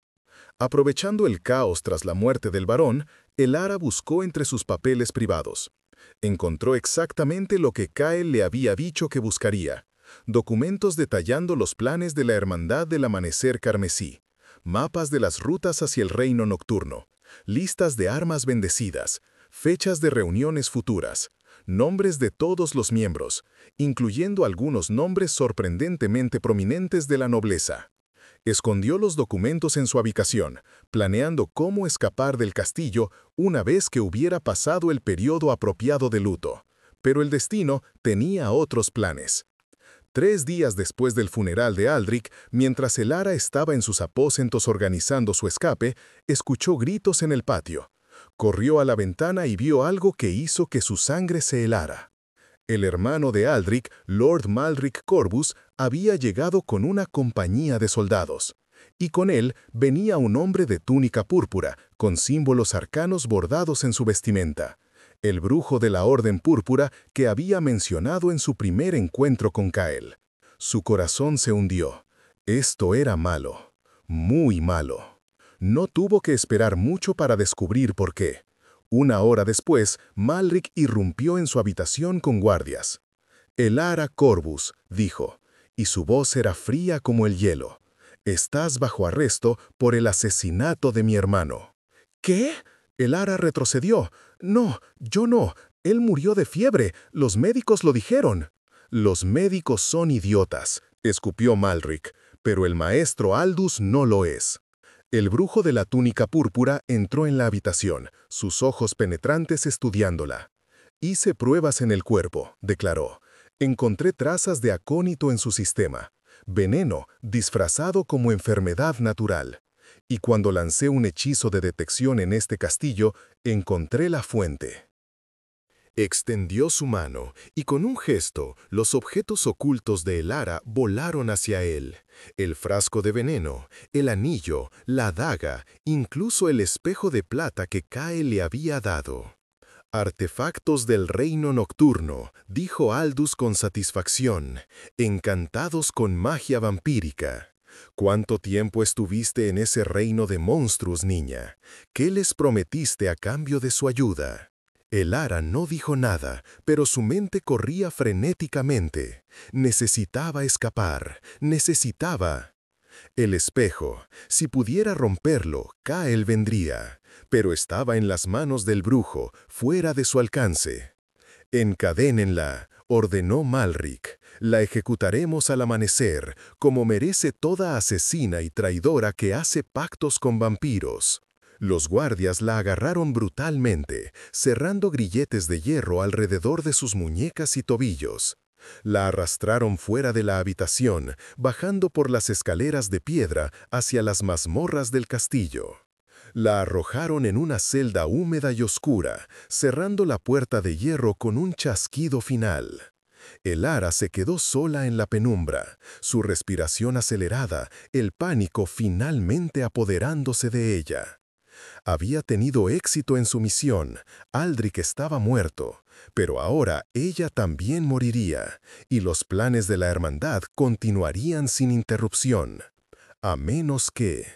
A: Aprovechando el caos tras la muerte del varón, el ara buscó entre sus papeles privados. Encontró exactamente lo que Kael le había dicho que buscaría: documentos detallando los planes de la Hermandad del Amanecer Carmesí, mapas de las rutas hacia el reino nocturno, listas de armas bendecidas, fechas de reuniones futuras, nombres de todos los miembros, incluyendo algunos nombres sorprendentemente prominentes de la nobleza. Escondió los documentos en su habitación, planeando cómo escapar del castillo una vez que hubiera pasado el periodo apropiado de luto. Pero el destino tenía otros planes. 3 días después del funeral de Aldrich, mientras Elara estaba en sus aposentos organizando su escape, escuchó gritos en el patio. Corrió a la ventana y vio algo que hizo que su sangre se helara. El hermano de Aldrich, Lord Malric Corvus, había llegado con una compañía de soldados. Y con él venía un hombre de túnica púrpura, con símbolos arcanos bordados en su vestimenta. El brujo de la Orden Púrpura que había mencionado en su primer encuentro con Kael. Su corazón se hundió. Esto era malo. Muy malo. No tuvo que esperar mucho para descubrir por qué. 1 hora después, Malric irrumpió en su habitación con guardias. «Elara Corvus», dijo, y su voz era fría como el hielo. «Estás bajo arresto por el asesinato de mi hermano». «¿Qué?» Elara retrocedió. «No, yo no. Él murió de fiebre. Los médicos lo dijeron». «Los médicos son idiotas», escupió Malric, «pero el maestro Aldous no lo es». El brujo de la túnica púrpura entró en la habitación, sus ojos penetrantes estudiándola. «Hice pruebas en el cuerpo», declaró. «Encontré trazas de acónito en su sistema. Veneno disfrazado como enfermedad natural. Y cuando lancé un hechizo de detección en este castillo, encontré la fuente». Extendió su mano, y con un gesto, los objetos ocultos de Elara volaron hacia él. El frasco de veneno, el anillo, la daga, incluso el espejo de plata que Kael le había dado. «Artefactos del reino nocturno», dijo Aldous con satisfacción, «encantados con magia vampírica». «¿Cuánto tiempo estuviste en ese reino de monstruos, niña? ¿Qué les prometiste a cambio de su ayuda?» Elara no dijo nada, pero su mente corría frenéticamente. Necesitaba escapar, necesitaba. El espejo, si pudiera romperlo, Kael vendría, pero estaba en las manos del brujo, fuera de su alcance. «Encadénenla», ordenó Malric. «La ejecutaremos al amanecer, como merece toda asesina y traidora que hace pactos con vampiros». Los guardias la agarraron brutalmente, cerrando grilletes de hierro alrededor de sus muñecas y tobillos. La arrastraron fuera de la habitación, bajando por las escaleras de piedra hacia las mazmorras del castillo. La arrojaron en una celda húmeda y oscura, cerrando la puerta de hierro con un chasquido final. Elara se quedó sola en la penumbra, su respiración acelerada, el pánico finalmente apoderándose de ella. Había tenido éxito en su misión, Aldrich estaba muerto, pero ahora ella también moriría, y los planes de la hermandad continuarían sin interrupción. A menos que...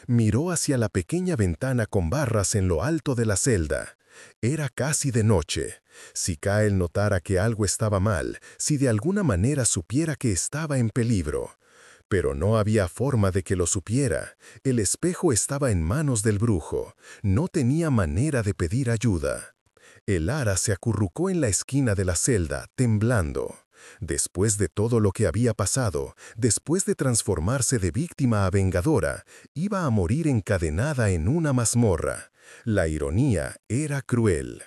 A: Miró hacia la pequeña ventana con barras en lo alto de la celda. Era casi de noche. Si Kael notara que algo estaba mal, si de alguna manera supiera que estaba en peligro. Pero no había forma de que lo supiera. El espejo estaba en manos del brujo. No tenía manera de pedir ayuda. Elara se acurrucó en la esquina de la celda, temblando. Después de todo lo que había pasado, después de transformarse de víctima a vengadora, iba a morir encadenada en una mazmorra. La ironía era cruel.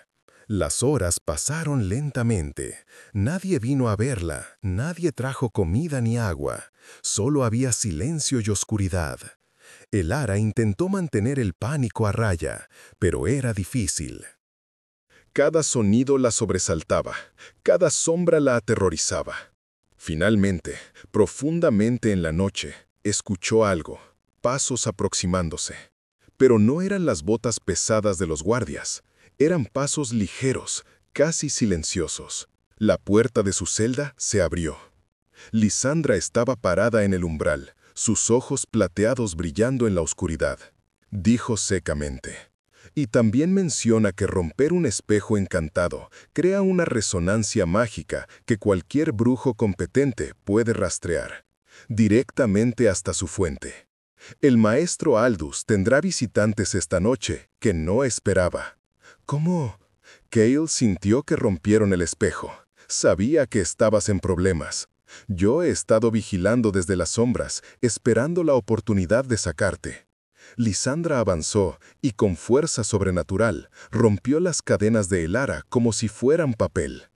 A: Las horas pasaron lentamente. Nadie vino a verla, nadie trajo comida ni agua. Solo había silencio y oscuridad. Elara intentó mantener el pánico a raya, pero era difícil. Cada sonido la sobresaltaba, cada sombra la aterrorizaba. Finalmente, profundamente en la noche, escuchó algo, pasos aproximándose. Pero no eran las botas pesadas de los guardias, eran pasos ligeros, casi silenciosos. La puerta de su celda se abrió. Lisandra estaba parada en el umbral, sus ojos plateados brillando en la oscuridad. Dijo secamente. Y también menciona que romper un espejo encantado crea una resonancia mágica que cualquier brujo competente puede rastrear, directamente hasta su fuente. El maestro Aldous tendrá visitantes esta noche que no esperaba. ¿Cómo? Kael sintió que rompieron el espejo. Sabía que estabas en problemas.
B: Yo he estado vigilando desde las sombras, esperando la oportunidad de sacarte. Lisandra avanzó y con fuerza sobrenatural rompió las cadenas de Elara como si fueran papel.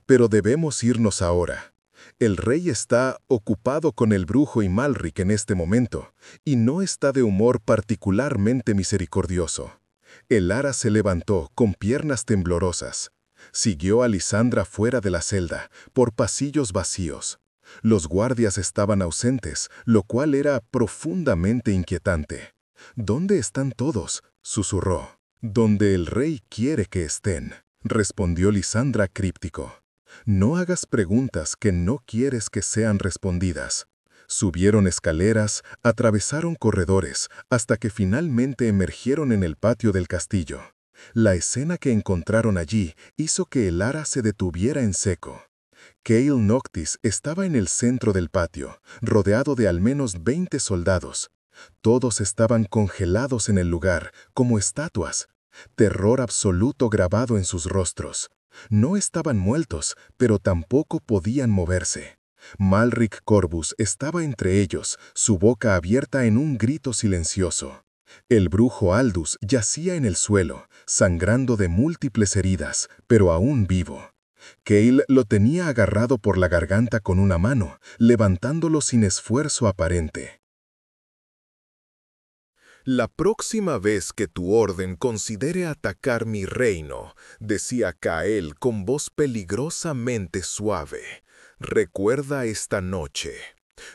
B: Pero debemos irnos ahora. El rey está ocupado con el brujo y Malric en este momento, y no está de humor particularmente misericordioso. Elara se levantó con piernas temblorosas. Siguió a Lisandra fuera de la celda, por pasillos vacíos. Los guardias estaban ausentes, lo cual era profundamente inquietante. «¿Dónde están todos?», susurró. «Donde el rey quiere que estén», respondió Lisandra críptico. «No hagas preguntas que no quieres que sean respondidas». Subieron escaleras, atravesaron corredores, hasta que finalmente emergieron en el patio del castillo. La escena que encontraron allí hizo que Elara se detuviera en seco. Kael Noctis estaba en el centro del patio, rodeado de al menos 20 soldados. Todos estaban congelados en el lugar, como estatuas. Terror absoluto grabado en sus rostros. No estaban muertos, pero tampoco podían moverse. Malric Corvus estaba entre ellos, su boca abierta en un grito silencioso. El brujo Aldous yacía en el suelo, sangrando de múltiples heridas, pero aún vivo. Kael lo tenía agarrado por la garganta con una mano, levantándolo sin esfuerzo aparente.
A: «La próxima vez que tu orden considere atacar mi reino», decía Kael con voz peligrosamente suave, «recuerda esta noche.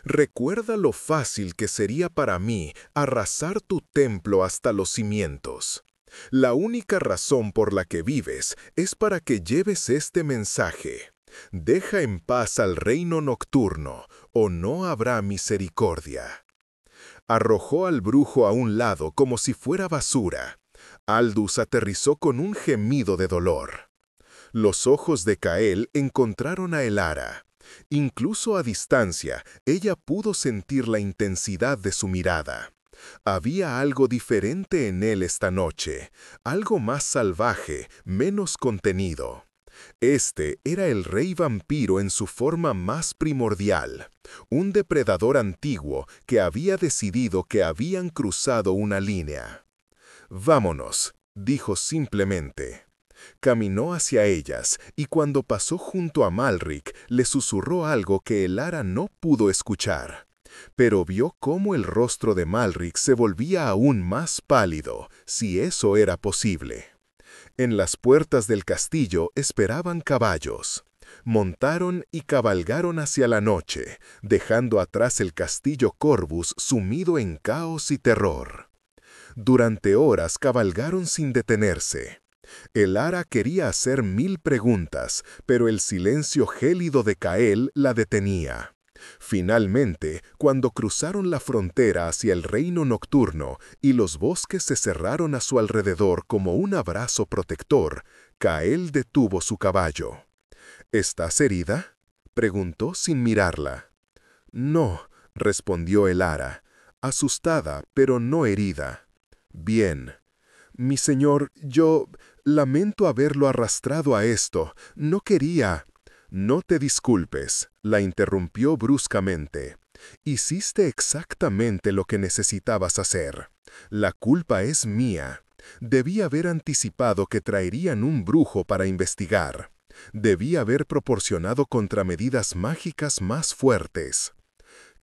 A: Recuerda lo fácil que sería para mí arrasar tu templo hasta los cimientos. La única razón por la que vives es para que lleves este mensaje. Deja en paz al reino nocturno, o no habrá misericordia». Arrojó al brujo a un lado como si fuera basura. Aldous aterrizó con un gemido de dolor. Los ojos de Kael encontraron a Elara. Incluso a distancia, ella pudo sentir la intensidad de su mirada. Había algo diferente en él esta noche, algo más salvaje, menos contenido. Este era el rey vampiro en su forma más primordial, un depredador antiguo que había decidido que habían cruzado una línea. «Vámonos», dijo simplemente. Caminó hacia ellas y cuando pasó junto a Malric le susurró algo que Elara no pudo escuchar. Pero vio cómo el rostro de Malric se volvía aún más pálido, si eso era posible. En las puertas del castillo esperaban caballos. Montaron y cabalgaron hacia la noche, dejando atrás el castillo Corvus sumido en caos y terror. Durante horas cabalgaron sin detenerse. Elara quería hacer 1000 preguntas, pero el silencio gélido de Kael la detenía. Finalmente, cuando cruzaron la frontera hacia el reino nocturno y los bosques se cerraron a su alrededor como un abrazo protector, Kael detuvo su caballo. «¿Estás herida?», preguntó sin mirarla. «No», respondió Elara, asustada pero no herida. «Bien. Mi señor, yo lamento haberlo arrastrado a esto. No quería». «No te disculpes», la interrumpió bruscamente. «Hiciste exactamente lo que necesitabas hacer. La culpa es mía. Debí haber anticipado que traerían un brujo para investigar. Debí haber proporcionado contramedidas mágicas más fuertes».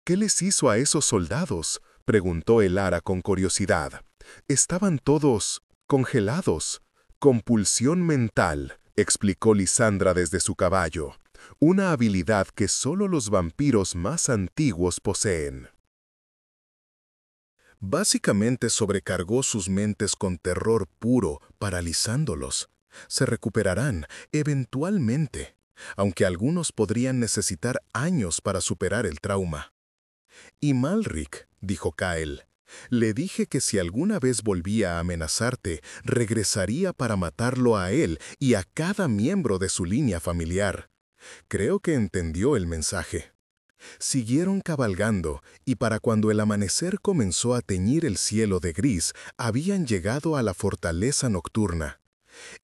A: «¿Qué les hizo a esos soldados?», preguntó Elara con curiosidad. «Estaban todos congelados». «Compulsión mental», explicó Lisandra desde su caballo. «Una habilidad que solo los vampiros más antiguos poseen». Básicamente sobrecargó sus mentes con terror puro, paralizándolos. Se recuperarán, eventualmente, aunque algunos podrían necesitar años para superar el trauma. «Y Malric», dijo Kael, «le dije que si alguna vez volvía a amenazarte, regresaría para matarlo a él y a cada miembro de su línea familiar». Creo que entendió el mensaje. Siguieron cabalgando, y para cuando el amanecer comenzó a teñir el cielo de gris, habían llegado a la fortaleza nocturna.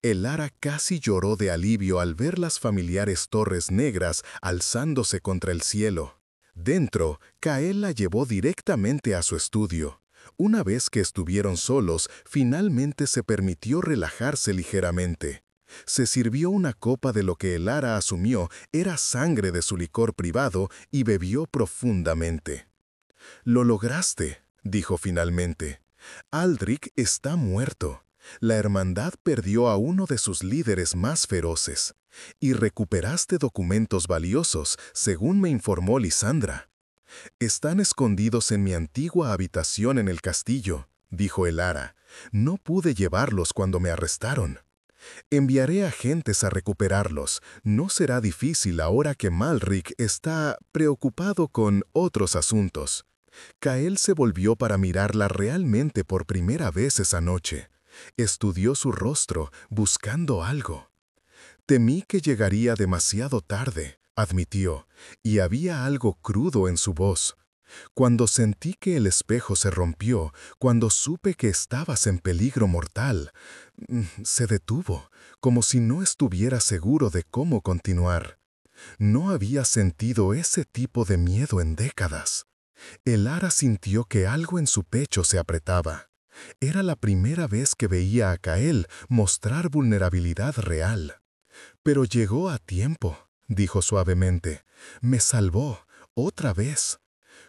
B: Elara casi lloró de alivio al ver las familiares torres negras alzándose contra el cielo. Dentro, Kael la llevó directamente a su estudio. Una vez que estuvieron solos, finalmente se permitió relajarse ligeramente. Se sirvió una copa de lo que Elara asumió era sangre de su licor privado y bebió profundamente. «Lo lograste», dijo finalmente. «Aldrich está muerto. La hermandad perdió a uno de sus líderes más feroces. Y recuperaste documentos valiosos, según me informó Lisandra. Están escondidos en mi antigua habitación en el castillo», dijo Elara. «No pude llevarlos cuando me arrestaron. Enviaré agentes a recuperarlos. No será difícil ahora que Malric está preocupado con otros asuntos». Kael se volvió para mirarla realmente por primera vez esa noche. Estudió su rostro, buscando algo. «Temí que llegaría demasiado tarde», admitió, y había algo crudo en su voz. «Cuando sentí que el espejo se rompió, cuando supe que estabas en peligro mortal, se detuvo, como si no estuviera seguro de cómo continuar. No había sentido ese tipo de miedo en décadas». Elara sintió que algo en su pecho se apretaba. Era la primera vez que veía a Kael mostrar vulnerabilidad real. «Pero llegó a tiempo», dijo suavemente. «Me salvó, otra vez».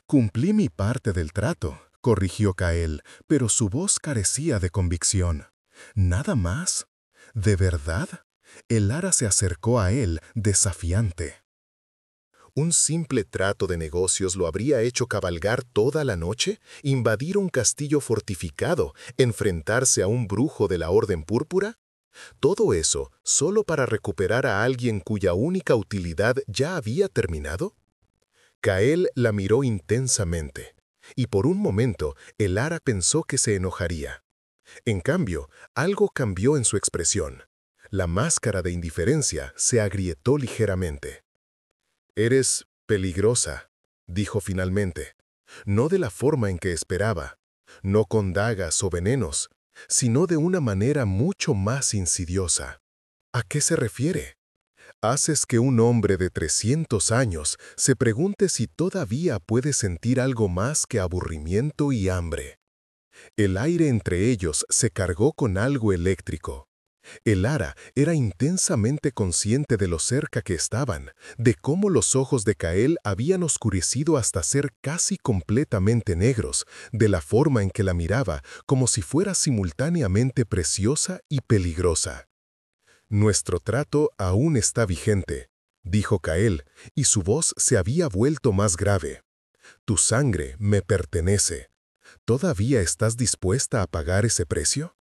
B: «Cumplí mi parte del trato», corrigió Kael, pero su voz carecía de convicción. «¿Nada más? ¿De verdad?» Elara se acercó a él, desafiante.
A: ¿Un simple trato de negocios lo habría hecho cabalgar toda la noche, invadir un castillo fortificado, enfrentarse a un brujo de la Orden Púrpura? ¿Todo eso solo para recuperar a alguien cuya única utilidad ya había terminado? Kael la miró intensamente, y por un momento Elara pensó que se enojaría. En cambio, algo cambió en su expresión. La máscara de indiferencia se agrietó ligeramente. «Eres peligrosa», dijo finalmente. No de la forma en que esperaba, no con dagas o venenos, sino de una manera mucho más insidiosa. ¿A qué se refiere? Haces que un hombre de 300 años se pregunte si todavía puede sentir algo más que aburrimiento y hambre. El aire entre ellos se cargó con algo eléctrico. Elara era intensamente consciente de lo cerca que estaban, de cómo los ojos de Kael habían oscurecido hasta ser casi completamente negros, de la forma en que la miraba, como si fuera simultáneamente preciosa y peligrosa. «Nuestro trato aún está vigente», dijo Kael, y su voz se había vuelto más grave. «Tu sangre me pertenece. ¿Todavía estás dispuesta a pagar ese precio?»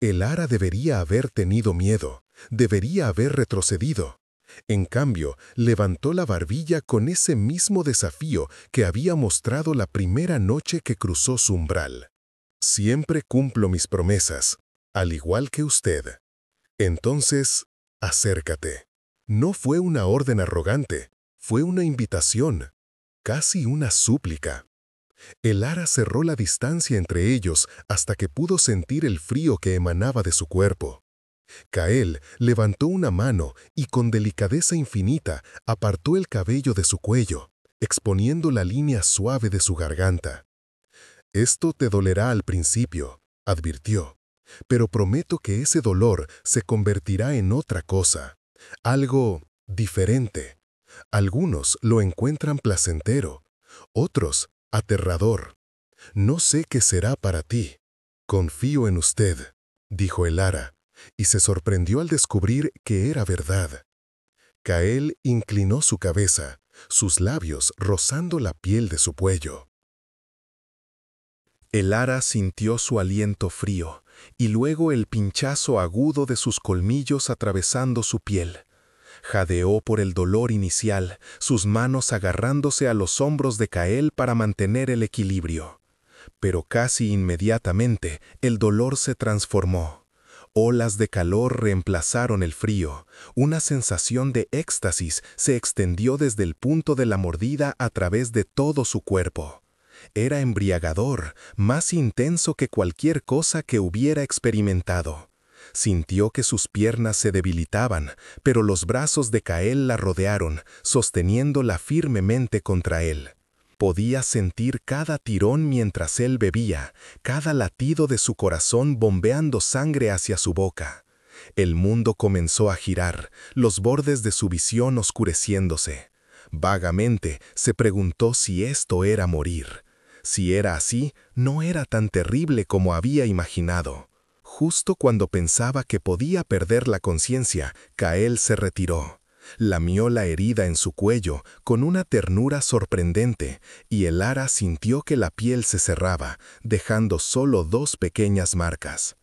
A: Elara debería haber tenido miedo, debería haber retrocedido. En cambio, levantó la barbilla con ese mismo desafío que había mostrado la primera noche que cruzó su umbral. «Siempre cumplo mis promesas, al igual que usted. Entonces, acércate». No fue una orden arrogante, fue una invitación, casi una súplica. Elara cerró la distancia entre ellos hasta que pudo sentir el frío que emanaba de su cuerpo. Kael levantó una mano y con delicadeza infinita apartó el cabello de su cuello, exponiendo la línea suave de su garganta. «Esto te dolerá al principio», advirtió, «pero prometo que ese dolor se convertirá en otra cosa, algo diferente. Algunos lo encuentran placentero, otros aterrador. No sé qué será para ti. Confío en usted», dijo Elara, y se sorprendió al descubrir que era verdad. Kael inclinó su cabeza, sus labios rozando la piel de su cuello. Elara sintió su aliento frío, y luego el pinchazo agudo de sus colmillos atravesando su piel. Jadeó por el dolor inicial, sus manos agarrándose a los hombros de Kael para mantener el equilibrio. Pero casi inmediatamente el dolor se transformó. Olas de calor reemplazaron el frío. Una sensación de éxtasis se extendió desde el punto de la mordida a través de todo su cuerpo. Era embriagador, más intenso que cualquier cosa que hubiera experimentado. Sintió que sus piernas se debilitaban, pero los brazos de Kael la rodearon, sosteniéndola firmemente contra él. Podía sentir cada tirón mientras él bebía, cada latido de su corazón bombeando sangre hacia su boca. El mundo comenzó a girar, los bordes de su visión oscureciéndose. Vagamente se preguntó si esto era morir. Si era así, no era tan terrible como había imaginado. Justo cuando pensaba que podía perder la conciencia, Kael se retiró. Lamió la herida en su cuello con una ternura sorprendente, y el ara sintió que la piel se cerraba, dejando solo 2 pequeñas marcas.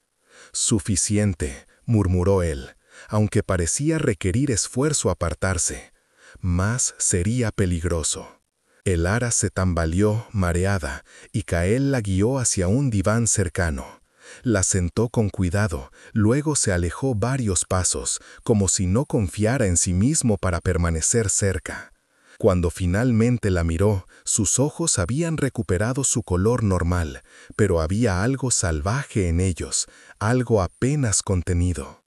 A: «Suficiente», murmuró él, aunque parecía requerir esfuerzo apartarse. Más sería peligroso. El ara se tambaleó, mareada, y Kael la guió hacia un diván cercano. La sentó con cuidado, luego se alejó varios pasos, como si no confiara en sí mismo para permanecer cerca. Cuando finalmente la miró, sus ojos habían recuperado su color normal, pero había algo salvaje en ellos, algo apenas contenido.